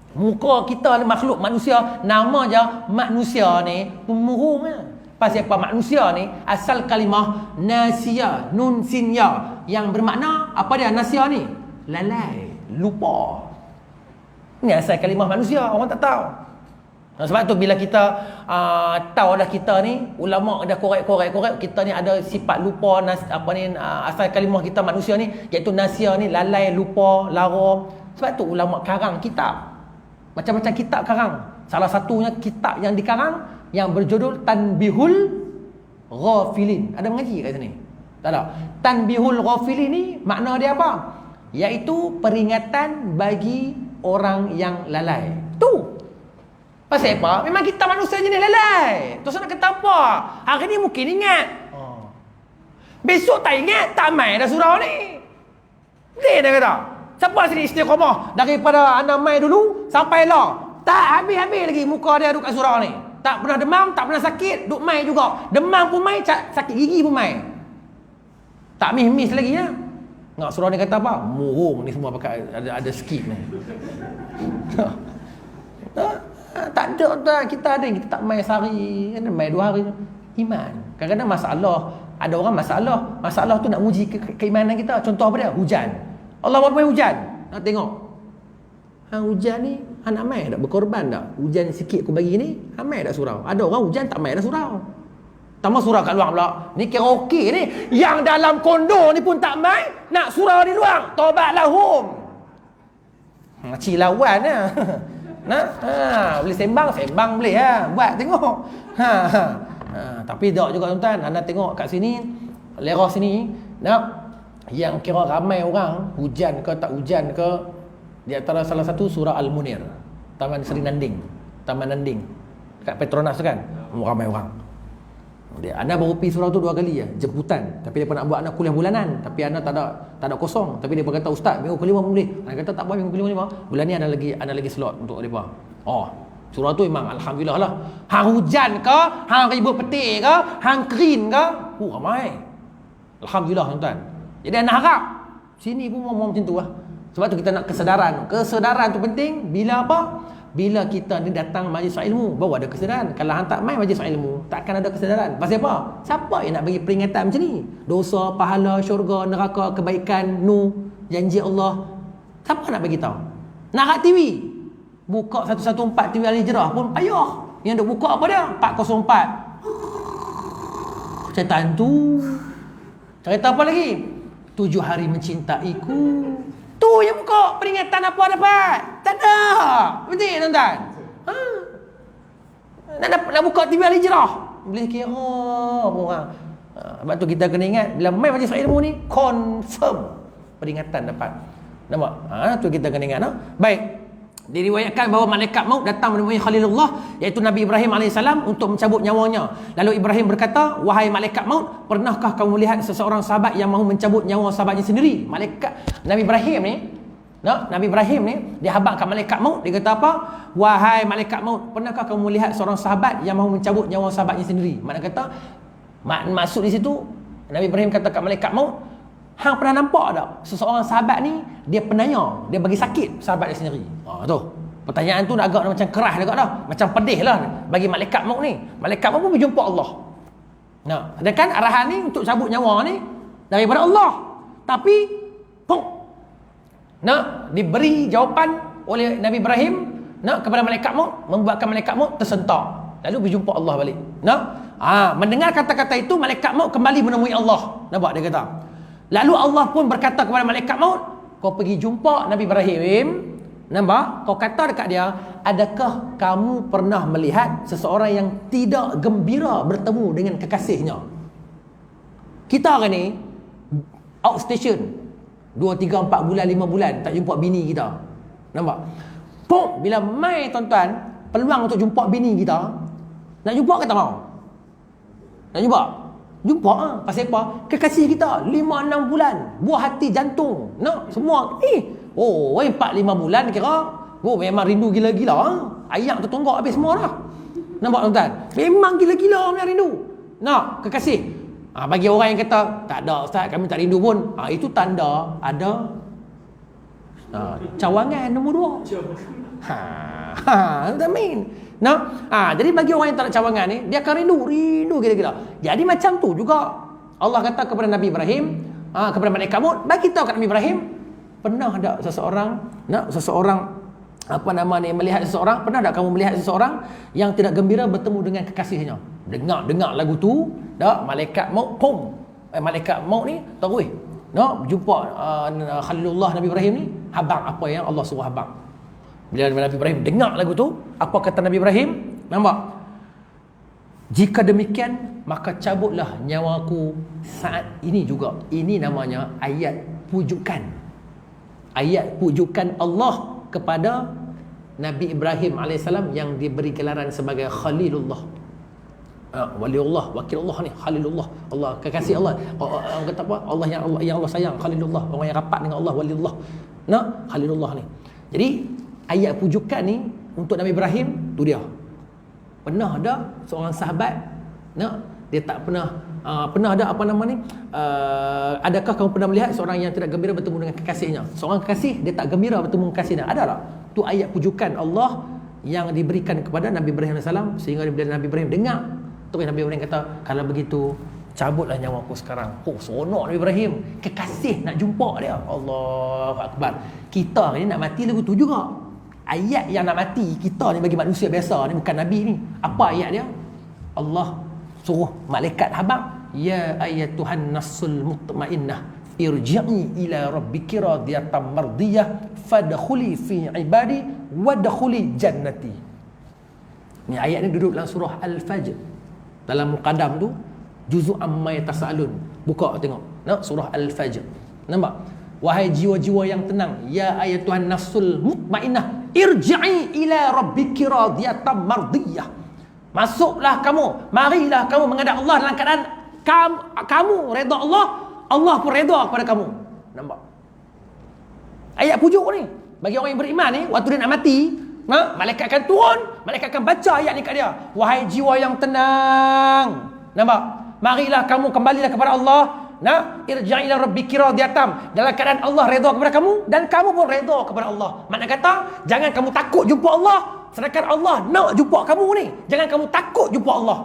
Muka kita ni makhluk manusia, nama je manusia ni pemurung je. Pasal apa? Manusia ni asal kalimah nasia, nun sin ya, yang bermakna apa dia nasia ni? Lalai, lupa. Ni asal kalimah manusia, orang tak tahu. Sebab tu bila kita tahu dah kita ni, ulama dah korek, kita ni ada sifat lupa, asal kalimah kita manusia ni, iaitu nasia ni, lalai, lupa, lara. Sebab tu ulama karang kitab. Macam-macam kitab karang. Salah satunya kitab yang dikarang yang berjudul Tanbihul Ghafilin. Ada mengaji kat sini? Tak ada. Tanbihul Ghafilin ni makna dia apa? Iaitu peringatan bagi orang yang lalai. Tu. Pasal apa? Memang kita manusia jenis lalai. Terus nak kata apa? Hari ni mungkin ingat. Besok tak ingat, tak main dah surau ni. Dia dah kata. Siapa sini istiqamah daripada anak mai dulu sampai lah. Tak habis-habis lagi muka dia duduk kat surau ni. Tak pernah demam, tak pernah sakit, duduk mai juga. Demam pun mai, sakit gigi pun mai. Tak mis-mis lagi ya. Ngak surau ni kata apa? Murung ni semua pakai ada skip ni. Tak ada dah, kita ada kita tak mai sehari, kan mai 2 hari. Iman. Kadang-kadang ada orang masalah tu nak uji keimanan kita. Contoh apa dia? Hujan. Allah berapa hujan? Nak tengok. Hujan ni anak mai tak berkorban tak? Hujan sikit aku bagi ni, mai tak surau. Ada orang hujan tak mai dah surau. Tambah surau kat luar pula. Ni kira okey ni. Yang dalam kondo ni pun tak mai, nak surau di luar. Taubatlah hum. Cilawan lah. Boleh sembang boleh ha. Buat tengok. Tapi tak juga tuan-tuan. Anda tengok kat sini, lerah sini, yang kira ramai orang, hujan ke tak hujan ke, di antara salah satu surah Al-Munir, Taman Seri Nanding, Taman Nanding kat Petronas tu kan, ramai orang. Ana baru pergi surau tu 2 kali je, jemputan. Tapi dia nak buat anak kuliah bulanan, tapi ana tak ada kosong. Tapi dia kata ustaz, minggu kelima pun boleh. Ana kata tak apa, minggu kelima. Bulan ni ana lagi slot untuk depa. Surau tu memang alhamdulillah lah. Hang hujan ke, hang ribut petir ke, hang kering ke, ramai. Alhamdulillah tuan-tuan. Jadi anak harap sini pun mau macam tu lah. Sebab tu kita nak kesedaran. Kesedaran tu penting bila apa? Bila kita ni datang majlis ilmu, baru ada kesedaran. Kalau hang tak main majlis ilmu, takkan ada kesedaran. Pasal apa? Siapa yang nak bagi peringatan macam ni? Dosa, pahala, syurga, neraka, kebaikan, janji Allah. Siapa nak bagi tahu? Nak kat TV. Buka 114 TV Al-Hijrah pun payah. Yang duk buka apa dia? 404. Cerita hantu. Cerita apa lagi? 7 hari mencintaiku. Tu yang buka peringatan apa dapat? Tak ada. Betul tuan-tuan? Nak buka TV Al-Hijrah. Boleh kira orang. Sebab tu kita kena ingat bila main majlis ilmu ni confirm peringatan dapat. Nampak? Tu kita kena ingat. Baik. Diriwayatkan bahawa malaikat maut datang menemui Khalilullah iaitu Nabi Ibrahim AS untuk mencabut nyawanya. Lalu Ibrahim berkata, "Wahai malaikat maut, pernahkah kamu melihat seseorang sahabat yang mahu mencabut nyawa sahabatnya sendiri?" Malaikat Nabi Ibrahim ni, Nabi Ibrahim ni dia habaqkan malaikat maut, dia kata apa? "Wahai malaikat maut, pernahkah kamu melihat seorang sahabat yang mahu mencabut nyawa sahabatnya sendiri?" Makna kata maksud di situ Nabi Ibrahim kata kat malaikat maut, hang pernah nampak tak seseorang sahabat ni dia penanya, dia bagi sakit sahabat dia sendiri? Tu. Pertanyaan tu agak macam keras dekat dah. Macam pedih lah bagi malaikat maut ni. Malaikat maut pun berjumpa Allah. Sedangkan arahan ni untuk cabut nyawa ni daripada Allah. Tapi diberi jawapan oleh Nabi Ibrahim kepada malaikat maut, membuatkan malaikat maut tersentak. Lalu berjumpa Allah balik. Mendengar kata-kata itu, malaikat maut kembali menemui Allah. Nampak dia kata. Lalu Allah pun berkata kepada malaikat maut, "Kau pergi jumpa Nabi Ibrahim." Nampak? Kau kata dekat dia, "Adakah kamu pernah melihat seseorang yang tidak gembira bertemu dengan kekasihnya?" Kita hari ni outstation 2, 3, 4 bulan, 5 bulan tak jumpa bini kita. Nampak? Bila mai tuan-tuan peluang untuk jumpa bini kita, nak jumpa ke tak mau? Nak jumpa? Jumpa pasal apa? Kekasih kita 5-6 bulan, buah hati, jantung, semua 4-5 bulan kira. Memang rindu gila-gila. Ayak tertonggak habis semua dah. Nampak tuan-tuan? Memang gila-gila punya rindu. Kekasih. Bagi orang yang kata, "Tak ada Ustaz, kami tak rindu pun." Itu tanda ada cawangan nombor 2. Jadi bagi orang yang tak ada cawangan ni, dia akan rindu gila-gila. Jadi macam tu juga Allah kata kepada Nabi Ibrahim, kepada malaikat maut, bagi tahu kat Nabi Ibrahim, pernah tak melihat seseorang, pernah tak kamu melihat seseorang yang tidak gembira bertemu dengan kekasihnya? Dengar lagu tu, malaikat maut malaikat maut ni terus jumpa Khalilullah Nabi Ibrahim ni, habaq apa yang Allah suruh habaq. Bila Nabi Ibrahim dengar lagu tu, apa kata Nabi Ibrahim? Nampak? "Jika demikian, maka cabutlah nyawaku saat ini juga." Ini namanya ayat pujukan. Ayat pujukan Allah kepada Nabi Ibrahim AS yang diberi gelaran sebagai Khalilullah. Waliullah, wakil Allah ni, Khalilullah. Allah, kekasih Allah. Orang kata apa? Allah yang Allah sayang, Khalilullah. Orang yang rapat dengan Allah, waliullah. Khalilullah ni. Jadi ayat pujukan ni untuk Nabi Ibrahim tu dia. Pernah ada seorang sahabat dia tak pernah ada adakah kamu pernah melihat seorang yang tidak gembira bertemu dengan kekasihnya? Seorang kekasih dia tak gembira bertemu dengan kekasihnya. Ada tak? Tu ayat pujukan Allah yang diberikan kepada Nabi Ibrahim AS, sehingga bila Nabi Ibrahim dengar, terus Nabi Ibrahim kata, "Kalau begitu cabutlah nyawaku sekarang." Seronok Nabi Ibrahim, kekasih nak jumpa dia. Allahu Akbar. Kita ni nak mati lagu tu juga. Ayat yang nak mati kita ni bagi manusia biasa ni, bukan Nabi ni. Apa ayat dia? Allah suruh malaikat habaq, "Ya ayyatuhan nafsul mutmainnah, irji'i ila rabbiki radiyatan mardiyah, fadkhuli fi ibadi wadkhuli jannati." Ni ayat ni duduk dalam surah Al-Fajr. Dalam muqaddam tu, juzuk amma yatasaalun. Buka tengok. Surah Al-Fajr. Nampak? "Wahai jiwa-jiwa yang tenang, ya ayyatuhan nafsul mutmainnah, irji'i ila rabbiki radiyatan mardiyah." Masuklah kamu, marilah kamu menghadap Allah dalam keadaan kamu redha Allah, Allah pun redha kepada kamu. Nampak? Ayat pujuk ni bagi orang yang beriman ni, waktu dia nak mati, malaikat akan turun, malaikat akan baca ayat ni kat dia. "Wahai jiwa yang tenang." Nampak? "Marilah kamu, kembalilah kepada Allah irja' ila rabbiki radiyatan, dalam keadaan Allah redha kepada kamu dan kamu pun redha kepada Allah. Makna kata jangan kamu takut jumpa Allah, sedangkan Allah nak jumpa kamu ni. Jangan kamu takut jumpa Allah.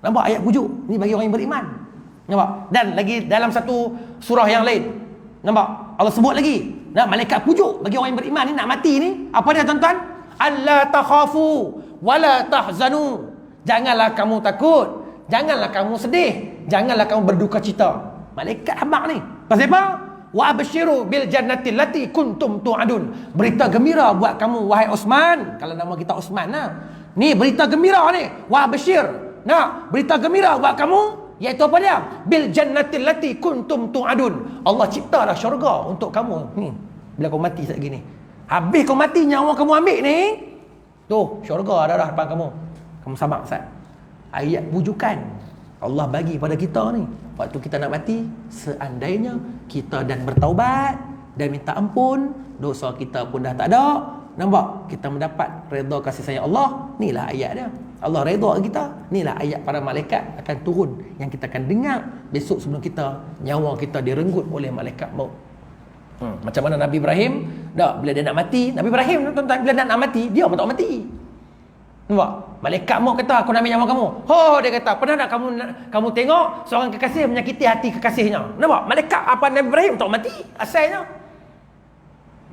Nampak ayat pujuk ni bagi orang yang beriman. Nampak? Dan lagi dalam satu surah yang lain, nampak Allah sebut lagi, malaikat pujuk bagi orang yang beriman ni nak mati ni. Apa dia tuan-tuan? Alla takhafu wala tahzanu. Janganlah kamu takut, janganlah kamu sedih, janganlah kamu berduka cita. Malaikat habaq ni. Pasal apa? Wa absyiru bil jannati allati kuntum tu'adun. Berita gembira buat kamu wahai Osman. Kalau nama kita Osman lah. Ni berita gembira ni. Wa absyir. Berita gembira buat kamu, iaitu apa dia? Bil jannati allati kuntum tu'adun. Allah cipta dah syurga untuk kamu. Ni bila kau mati sekejap gini. Habis kau mati, nyawa kamu ambil ni, tu syurga dah depan kamu. Kamu sabar Ustaz. Ayat pujukan Allah bagi pada kita ni. Waktu kita nak mati, seandainya kita dan bertaubat dan minta ampun, dosa kita pun dah tak ada, nampak? Kita mendapat redha kasih sayang Allah. Inilah ayat dia. Allah redha kita. Inilah ayat para malaikat akan turun yang kita akan dengar besok sebelum kita, nyawa kita direnggut oleh malaikat maut. Macam mana Nabi Ibrahim, bila dia nak mati, Nabi Ibrahim tuan-tuan, bila nak mati, dia pun tak mati. Nampak? Malaikat maut kata, aku nak ambil nyawa kamu. Dia kata, pernah tak kamu tengok seorang kekasih menyakiti hati kekasihnya? Nampak? Malaikat apa Nabi Ibrahim tak mati asalnya.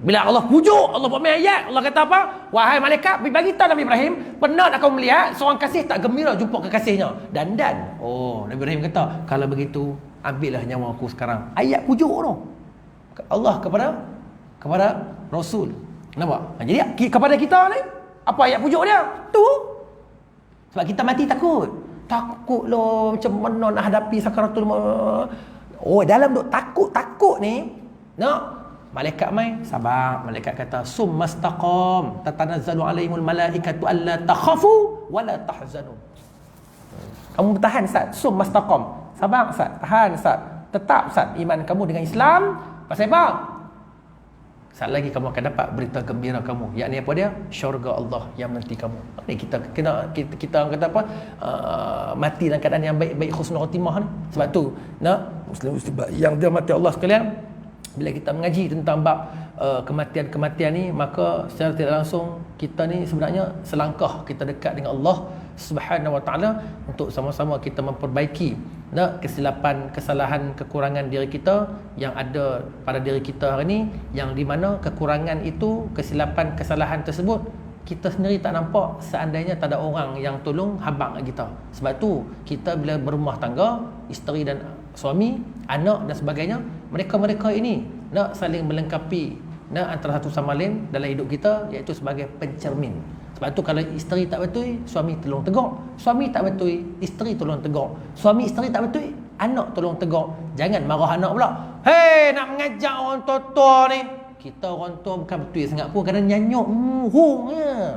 Bila Allah pujuk, Allah buat ayat, Allah kata apa? Wahai malaikat, bagi tahu Nabi Ibrahim, pernah tak kamu melihat seorang kasih tak gembira jumpa kekasihnya? Dan Nabi Ibrahim kata, kalau begitu, ambillah nyawa aku sekarang. Ayat pujuk tu. Allah kepada Rasul. Nampak? Jadi kepada kita ni, apa ayat pujuk dia? Tu. Sebab kita mati takut. Takut loh, macam mana nak hadapi sakaratul maut. Dalam duk takut ni, malaikat mai sabar. Malaikat kata summastaqam tatanazzalu alaihimul malaikatu alla takhafu wala tahzanu. Kamu bertahan Ustaz. Summastaqam. Sabar Ustaz. Tahan Ustaz. Tetap Ustaz iman kamu dengan Islam. Pasal apa? Saat lagi kamu akan dapat berita gembira kamu, yakni apa dia? Syurga Allah yang menanti kamu. Ni kita kata apa? Mati dalam keadaan yang baik-baik, husnul khatimah ni. Sebab tu muslim yang dia mati Allah sekalian, bila kita mengaji tentang bab kematian-kematian ni, maka secara tidak langsung kita ni sebenarnya selangkah kita dekat dengan Allah Subhanahu Wa Taala untuk sama-sama kita memperbaiki kesilapan, kesalahan, kekurangan diri kita yang ada pada diri kita hari ni, yang di mana kekurangan itu, kesilapan, kesalahan tersebut kita sendiri tak nampak seandainya tak ada orang yang tolong habaq kita. Sebab tu kita bila berumah tangga, isteri dan suami, anak dan sebagainya, mereka-mereka ini nak saling melengkapi antara satu sama lain dalam hidup kita, iaitu sebagai pencermin. Sebab tu kalau isteri tak betul, suami tolong tegur. Suami tak betul, isteri tolong tegur. Suami isteri tak betul, anak tolong tegur. Jangan marah anak pula. Hei, nak mengajar orang tua-tua ni. Kita orang tua bukan betul sangat pun, kadang nyanyuk hungnya.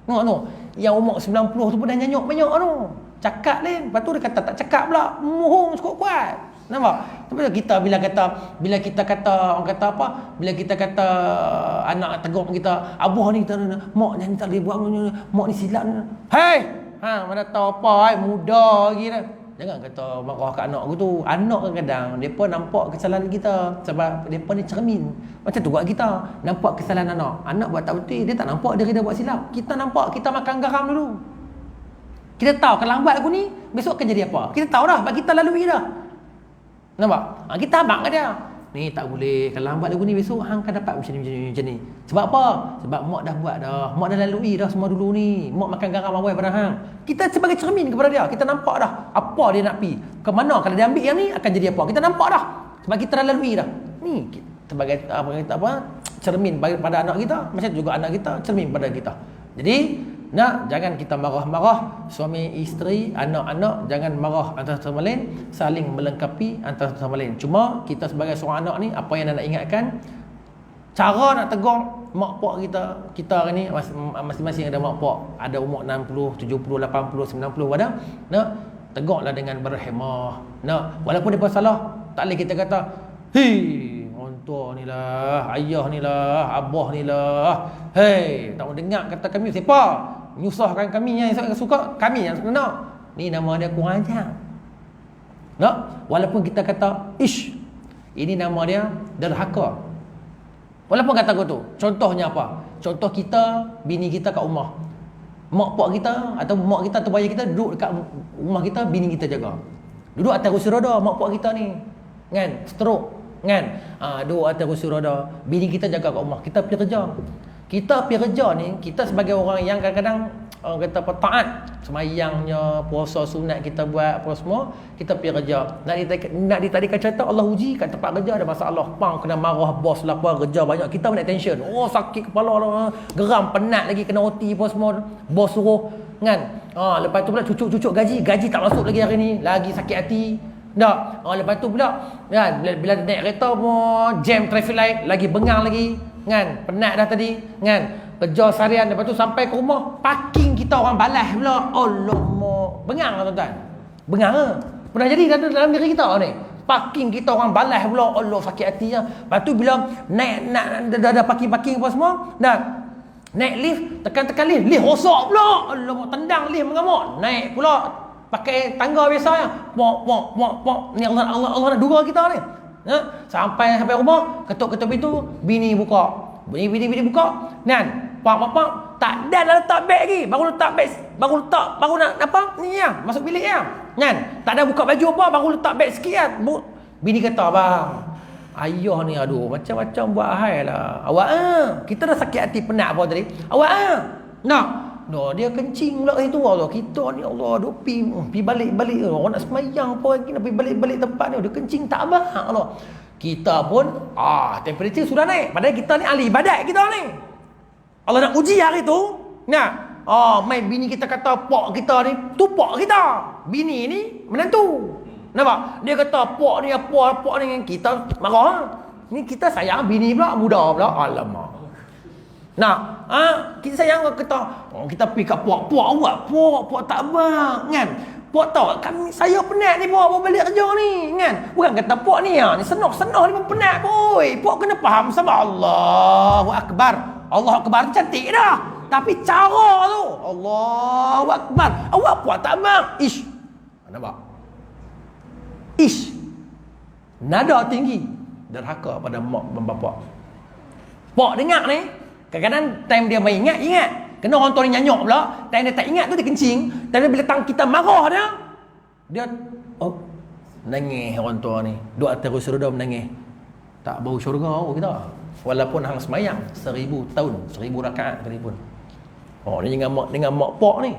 Tengok tu, yang umur 90 tu pun dah nyanyuk banyak tu. Cakap lain, lepas tu dia kata tak cakap pula, hung cukup kuat. Nampak? Tapi bila kita kata orang kata apa? Bila kita kata anak tegur kita, abah ni kita mak ni tak boleh buat, mak ni silap. Hei, mana tahu apa, muda lagi dah. Jangan kata marah kat anak aku tu. Anak kadang-kadang depa nampak kesalahan kita sebab depa ni cermin. Macam tu buat kita, nampak kesalahan anak. Anak buat tak betul, dia tak nampak diri dia buat silap. Kita nampak, kita makan garam dulu. Kita tahu kalau lambat aku ni, besok akan jadi apa. Kita tahu dah, sebab kita lalui dah. Nampak? Kita abang kat dia. Ni tak boleh, kalau lambat lagu ni besok hang akan dapat macam ni. Sebab apa? Sebab mak dah buat dah. Mak dah lalui dah semua dulu ni. Mak makan garam awal pada hang. Kita sebagai cermin kepada dia. Kita nampak dah apa dia nak pi. Ke mana kalau dia ambil yang ni akan jadi apa. Kita nampak dah. Sebab kita dah lalui dah. Ni sebagai apa? Cermin pada anak kita. Macam tu juga anak kita cermin pada kita. Jadi jangan kita marah-marah suami isteri, anak-anak, jangan marah antara sama lain, saling melengkapi antara sama lain. Cuma kita sebagai seorang anak ni, apa yang nak ingatkan, cara nak tegur mak pak kita hari ni, masing-masing ada mak pak, ada umur 60, 70, 80, 90 ada, tegurlah dengan berhemah. Walaupun dia salah, tak boleh kita kata, hei, tua ni lah, ayah ni lah, abah ni lah, hei, tak mau dengar kata kami, siapa menyusahkan kami yang suka, kami yang kena. Ni nama dia kurang ajar. Walaupun kita kata ish, ini nama dia derhaka. Walaupun kata aku tu. Contohnya apa? Contoh kita, bini kita kat rumah. Mak pak kita atau mak kita atau bayar kita duduk dekat rumah kita, bini kita jaga. Duduk atas kursi roda mak pak kita ni. Kan? Stroke. Kan? Duduk atas kursi roda, bini kita jaga kat rumah. Kita pergi kerja. Kita pergi kerja ni, kita sebagai orang yang kadang-kadang kata apa, taat semayangnya, puasa sunat kita buat apa semua, kita pergi kerja. Nak ditadikan cerita Allah uji kat tempat kerja ada masalah, kena marah bos lah, kerja banyak, kita pun nak tension. Oh sakit kepala lah, geram, penat lagi, kena OT apa semua, bos suruh kan. Lepas tu pula cucuk gaji tak masuk lagi hari ni, lagi sakit hati. Lepas tu pula kan, bila naik kereta pun jam traffic light, lagi bengang lagi kan, penat dah tadi kan, kerja seharian. Lepas tu sampai ke rumah, parking kita orang balas pula. Alamak, bengang lah tuan-tuan, bengang lah. Pernah jadi dalam diri kita ni, parking kita orang balas pula. Allah, sakit hati lah. Lepas tu bila naik, dah parking apa semua, dah naik lift, tekan lift rosak pula. Alamak, tendang lift mengamuk. Naik pula pakai tangga biasa ya. Pok. Ni Allah nak dura kita ni. Sampai rumah, ketuk pintu, bini buka. Bini buka. Kan? Pak, tak ada dah letak beg lagi. Baru nak apa? Ni ya, masuk bilik ya. Kan? Tak ada buka baju apa, baru letak beg sikit kan. Bini kata, "Bang, ayah ni aduh macam-macam buat hal lah. Awak kita dah sakit hati penat apa tadi. Awak dia kencing pula situ. Allah, kita ni Allah duk pi balik-balik. Orang nak semayang apa lagi nak pi balik-balik tempat ni. Dia kencing tak abang Allah. Kita pun temperature sudah naik. Padahal kita ni ahli ibadat kita ni. Allah nak uji hari tu. Main bini kita kata pak kita ni tu pak kita. Bini ni menantu. Nampak? Dia kata pak ni apa ni, kita marah. Ni kita sayang bini pula, muda pula. Alamak. Kita sayang kata kita pergi kat puak awak, puak tak abang kan. Puak tahu saya penat ni puak balik kerja ni kan. Bukan kata puak ni ni senok ni pun penat boy. Puak kena faham sama Allahu Akbar. Allahu Akbar cantik dah. Tapi cara tu Allahu Akbar. Awak puak tak abang. Ish. Nampak? Ish. Nada tinggi. Derhaka pada mak dan bapak. Puak dengar ni, kadang-kadang time dia main ingat. Kena orang tua ni nyanyok pula. Time dia tak ingat tu dia kencing. Time dia bila kita marah dia nangis orang tua ni. Duk atas kursi roda menangis. Tak bau syurga kita. Walaupun hang semayang 1000 tahun, 1000 rakaat sekalipun. Ni dengan mak pak ni.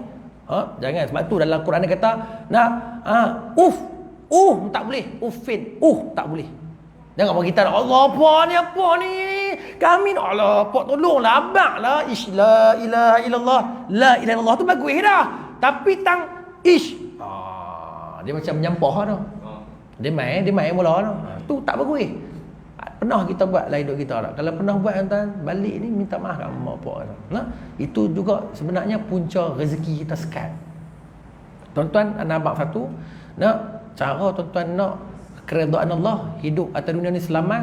Jangan, sebab tu dalam Quran dia kata tak boleh. Uffin, tak boleh. Jangan bagi kita Allah apa ni kami Allah pak tolonglah abang lah. Ish, la ilaha illallah, la ilaha illallah tu bagus dah. Tapi tang ish dia macam menyampah tu. Dia main mula tu. Tu tak bagus. Pernah kita buat lain hidup kita tak? Kalau pernah buat tuan, balik ni minta maaf kat mak pak tu. Itu juga sebenarnya punca rezeki kita sekat. Tuan-tuan, anak abang satu, cara tuan-tuan nak keredaan Allah, hidup atas dunia ni selamat,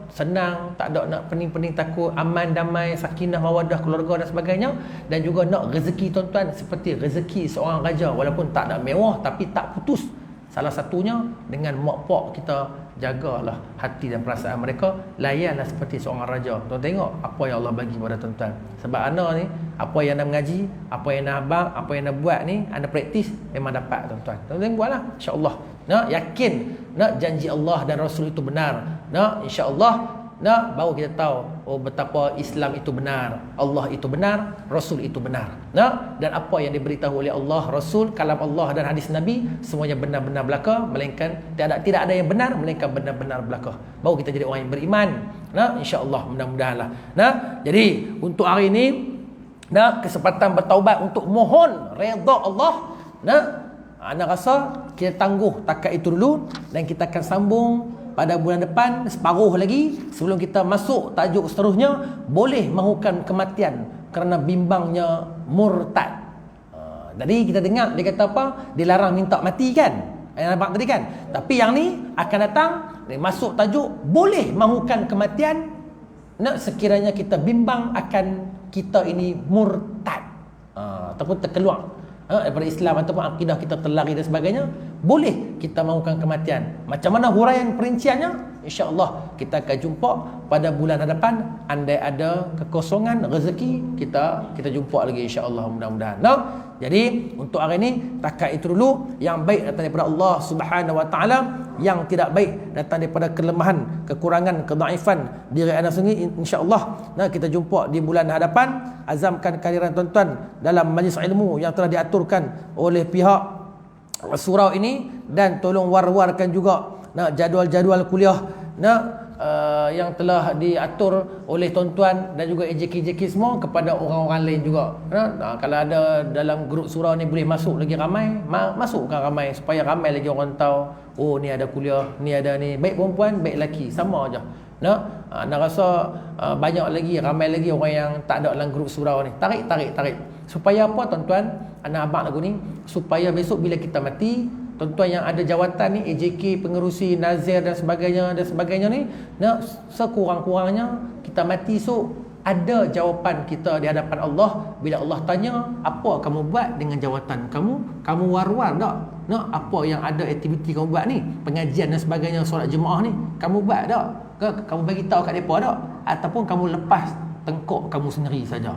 senang, tak ada nak pening-pening takut, aman, damai, sakinah, mawadah, keluarga dan sebagainya. Dan juga nak rezeki tuan-tuan seperti rezeki seorang raja, walaupun tak ada mewah tapi tak putus. Salah satunya dengan mak pak kita jagalah hati dan perasaan mereka, layanlah seperti seorang raja. Tuan tengok apa yang Allah bagi kepada tuan-tuan. Sebab anak ni, apa yang nak mengaji, apa yang nak abang, apa yang nak buat ni, anda praktis memang dapat tuan-tuan. Tuan-tuan buatlah, insya-Allah. Yakin janji Allah dan Rasul itu benar. Insya-Allah baru kita tahu betapa Islam itu benar, Allah itu benar, Rasul itu benar. Dan apa yang diberitahu oleh Allah, Rasul, kalam Allah dan hadis Nabi, semuanya benar-benar belaka, melainkan tidak ada yang benar melainkan benar-benar belaka. Baru kita jadi orang yang beriman. Insya-Allah, mudah-mudahanlah. Jadi untuk hari ini kesempatan bertaubat untuk mohon redha Allah. Ana rasa kita tangguh takat itu dulu, dan kita akan sambung pada bulan depan separuh lagi sebelum kita masuk tajuk seterusnya, boleh mahukan kematian kerana bimbangnya murtad. Tadi kita dengar dia kata apa? Dilarang minta mati kan? Yang nampak tadi kan? Tapi yang ni akan datang masuk tajuk boleh mahukan kematian sekiranya kita bimbang akan kita ini murtad ataupun terkeluar daripada Islam ataupun akidah kita terlari dan sebagainya, boleh kita mahukan kematian. Macam mana huraian perinciannya? InsyaAllah kita akan jumpa pada bulan hadapan. Andai ada kekosongan rezeki, kita jumpa lagi insyaAllah, mudah-mudahan. Jadi untuk hari ini takat itu dulu. Yang baik datang daripada Allah Subhanahu Wa Taala, yang tidak baik datang daripada kelemahan, kekurangan, kedaifan diri anda sendiri. InsyaAllah kita jumpa di bulan hadapan. Azamkan kehadiran tuan-tuan dalam majlis ilmu yang telah diaturkan oleh pihak surau ini, dan tolong war-warkan juga jadual-jadual kuliah yang telah diatur oleh tuan-tuan dan juga AJK semua kepada orang-orang lain juga. Kalau ada dalam grup surau ni boleh masuk lagi ramai, masukkan ramai supaya ramai lagi orang tahu, oh ni ada kuliah, ni ada ni, baik perempuan baik lelaki sama aja. Nak rasa banyak lagi, ramai lagi orang yang tak ada dalam grup surau ni. Tarik. Supaya apa tuan-tuan, anak abang lagu ni, supaya besok bila kita mati, tuan-tuan yang ada jawatan ni, AJK, pengerusi, nazir dan sebagainya ni, sekurang-kurangnya kita mati esok ada jawapan kita di hadapan Allah. Bila Allah tanya, apa kamu buat dengan jawatan kamu war-war tak? Apa yang ada aktiviti kamu buat ni, pengajian dan sebagainya, solat jemaah ni, kamu buat tak? Kamu bagi tahu kat mereka tak? Ataupun kamu lepas tengkok kamu sendiri saja?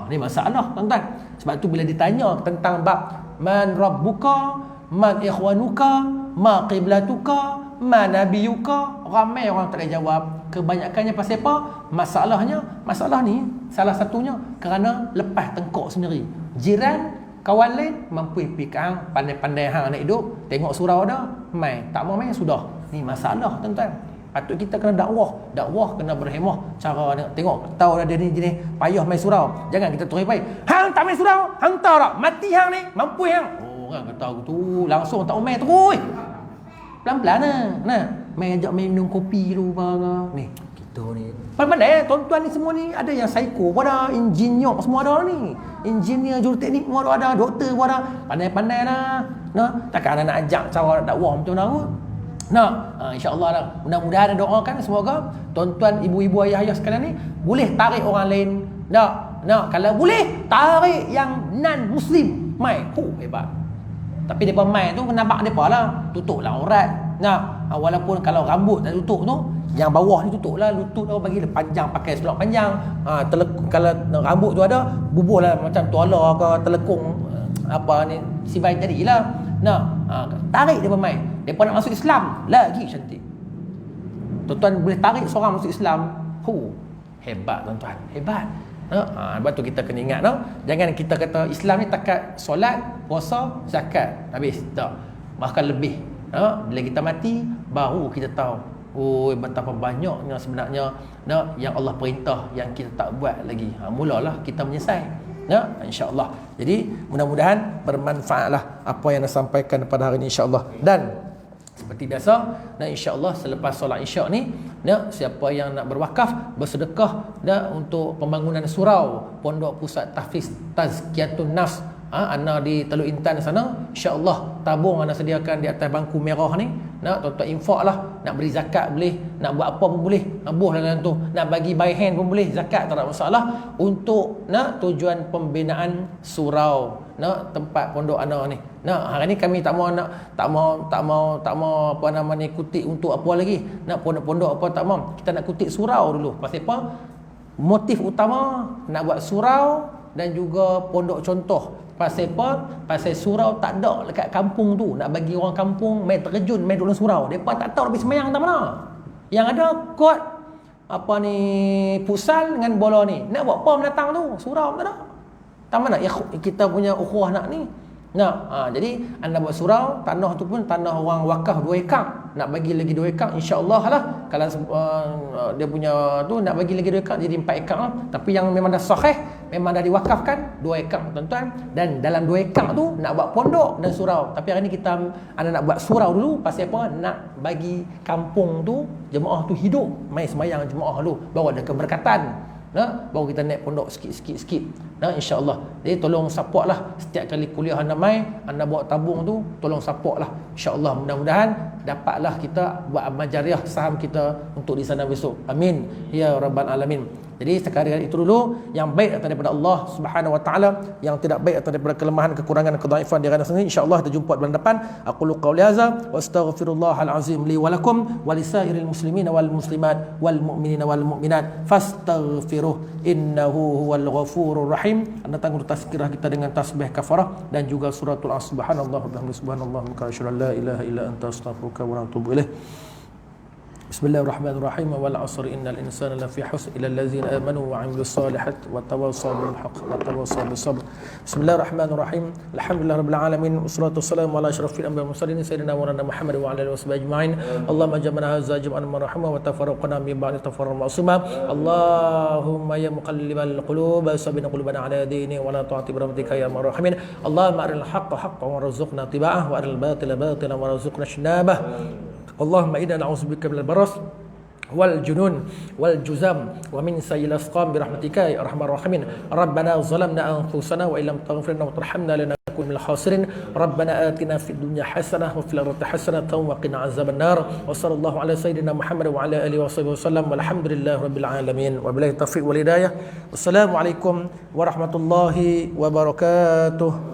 Ni masalah tuan-tuan. Sebab tu bila ditanya tentang bab man rabbuka, man ikhwanuka, ma qiblatuka, ma nabiyuka, ramai orang tak boleh jawab. Kebanyakannya pasal apa? Masalah ni salah satunya kerana lepas tengkok sendiri. Jiran, kawan lain mampu pikang, pandai-pandai hang nak hidup, tengok surau dah, mai tak mau mai sudah. Ni masalah tuan-tuan. Patut kita kena dakwah kena berhemah. Cara tengok tahu ada ni jenis payah main surau. Jangan kita terus baik. Hang tak main surau, hang tahu tak mati hang ni, mampu hang. Orang kata tu langsung tak main terus. Pelan-pelan main ajak main minum kopi dulu bang. Ni kita ni pandai tuan-tuan ni semua ni, ada yang psycho pun ada, engineer semua ada ni. Engineer juruteknik pun ada, doktor pun ada. Pandai-pandai lah. Takkan nak ajak cara dakwah macam mana kot. InsyaAllah lah. Mudah-mudahan doakan semoga tuan-tuan, ibu-ibu, ayah-ayah sekalian ni boleh tarik orang lain. Kalau boleh tarik yang non-Muslim mai, hebat. Tapi mereka mai tu nampak mereka lah, tutuplah aurat. Walaupun kalau rambut tak tutup tu, yang bawah ni tutup lah, lutut tu bagi panjang, pakai selok panjang. Kalau rambut tu ada, bubuh lah macam tuala ke telekung apa ni, sibai jadilah. Tarik dia mai. Mereka nak masuk Islam lagi cantik. Tuan-tuan boleh tarik seorang masuk Islam. Hebat tuan-tuan, hebat. Sebab tu kita kena ingat jangan kita kata Islam ni takat solat, puasa, zakat, habis. Tak. Bahkan lebih. Bila kita mati baru kita tahu betapa banyaknya sebenarnya yang Allah perintah yang kita tak buat lagi. Mulalah kita menyesal. InsyaAllah. Jadi mudah-mudahan bermanfaatlah apa yang disampaikan pada hari ini insyaAllah. Dan seperti biasa, insyaAllah selepas solat isyak ni, siapa yang nak berwakaf, bersedekah untuk pembangunan surau Pondok Pusat Tahfiz Tazkiyatun Nafs ana di Teluk Intan sana, insya-Allah tabung ana sediakan di atas bangku merah ni. Tuan-tuan infak lah, nak beri zakat boleh, nak buat apa pun boleh, nabuh dalam tu, nak bagi by hand pun boleh, zakat tak ada masalah, untuk tujuan pembinaan surau tempat pondok ana ni. Hari ni kami tak mau apa nama ni kutip untuk apa lagi, nak pondok-pondok apa tak mau. Kita nak kutip surau dulu. Pasal apa? Motif utama nak buat surau dan juga pondok contoh. Pasal apa? Pasal surau tak ada dekat kampung tu. Nak bagi orang kampung main terjun, main dalam surau. Mereka tak tahu habis semayang tak mana. Yang ada kot apa ni pusal dengan bola ni. Nak buat apa mendatang tu? Surau tak ada. Tak mana kita punya ukhuwah nak ni. Jadi anda buat surau, tanah tu pun tanah orang wakaf 2 ekar. Nak bagi lagi 2 ekar insya-Allah lah. Kalau dia punya tu nak bagi lagi 2 ekar jadi 4 ekar lah. Tapi yang memang dah sahih, memang dah diwakafkan 2 ekar tuan-tuan. Dan dalam 2 ekar tu nak buat pondok dan surau. Tapi hari ni anda nak buat surau dulu. Pasal apa? Nak bagi kampung tu, jemaah tu hidup. Mai semayang jemaah dulu, baru ada keberkatan. Baru kita naik pondok sikit-sikit. Nah, insya-Allah. Jadi tolong support lah setiap kali kuliah anda mai, anda bawa tabung tu, tolong support lah. Insya-Allah mudah-mudahan dapatlah kita buat amal jariah saham kita untuk di sana besok. Amin ya rabbal alamin. Jadi sekadar itu dulu yang baik datang daripada Allah Subhanahu wa taala, yang tidak baik datang daripada kelemahan, kekurangan, kedhaifan di kalangan sendiri. Insya-Allah kita jumpa bulan depan. Aqulu qauli hadza wa astaghfirullahal azim li wa lakum wa lisairil muslimin wal muslimat wal mu'minina wal mu'minat fastaghfiruh innahu huwal ghafurur rahim. Anda tangguh tazkirah kita dengan tasbih kafarah dan juga suratul subhanallah wa bihamdihi subhanallah wa asyhadu an la ilaha illa anta astaghfiruka wa atubu ilaih. Bismillahirrahmanirrahim. Wal 'asri innal insana lafi khusr illa allazina amanu wa 'amilus solihat wa tawassaw bil haqq wa tawassaw bis sabr. Bismillahirrahmanirrahim. Alhamdulillahirabbil alamin wassalatu wassalamu ala asyrafil anbiya'i wal mursalin sayyidina wa nabiyina Muhammad wa ala alihi washabihi ajma'in. Allahumma jam'na hadza jam'an marhuma wa tafarraqna min ba'di tafarruqan ma'suma. Allahumma ya muqallibal qulub sabbina qulubana ala dini wa la ta'ti bi rahmatika ya arhamar rahimin. Allahumma arinal haqqa haqqan warzuqna ittiba'ahu wa arinal batila batilan warzuqna ijtinabah. Allahumma inna na'udzubika minal baras wal junun wal juzam wa min sayyi'il asqam bi rahmatika ya arhamar rahimin. Rabbana zalamna anfusana wa illam taghfir lana wa tarhamna lanakunanna minal khasirin. Rabbana atina fid dunya hasanah wa fil akhirati hasanah wa qina azaban nar. Wa sallallahu ala sayyidina Muhammad wa ala alihi wa sahbihi wasallam walhamdulillahi rabbil alamin wa billahi taufiq wal hidayah. Wassalamu alaikum warahmatullahi wabarakatuh.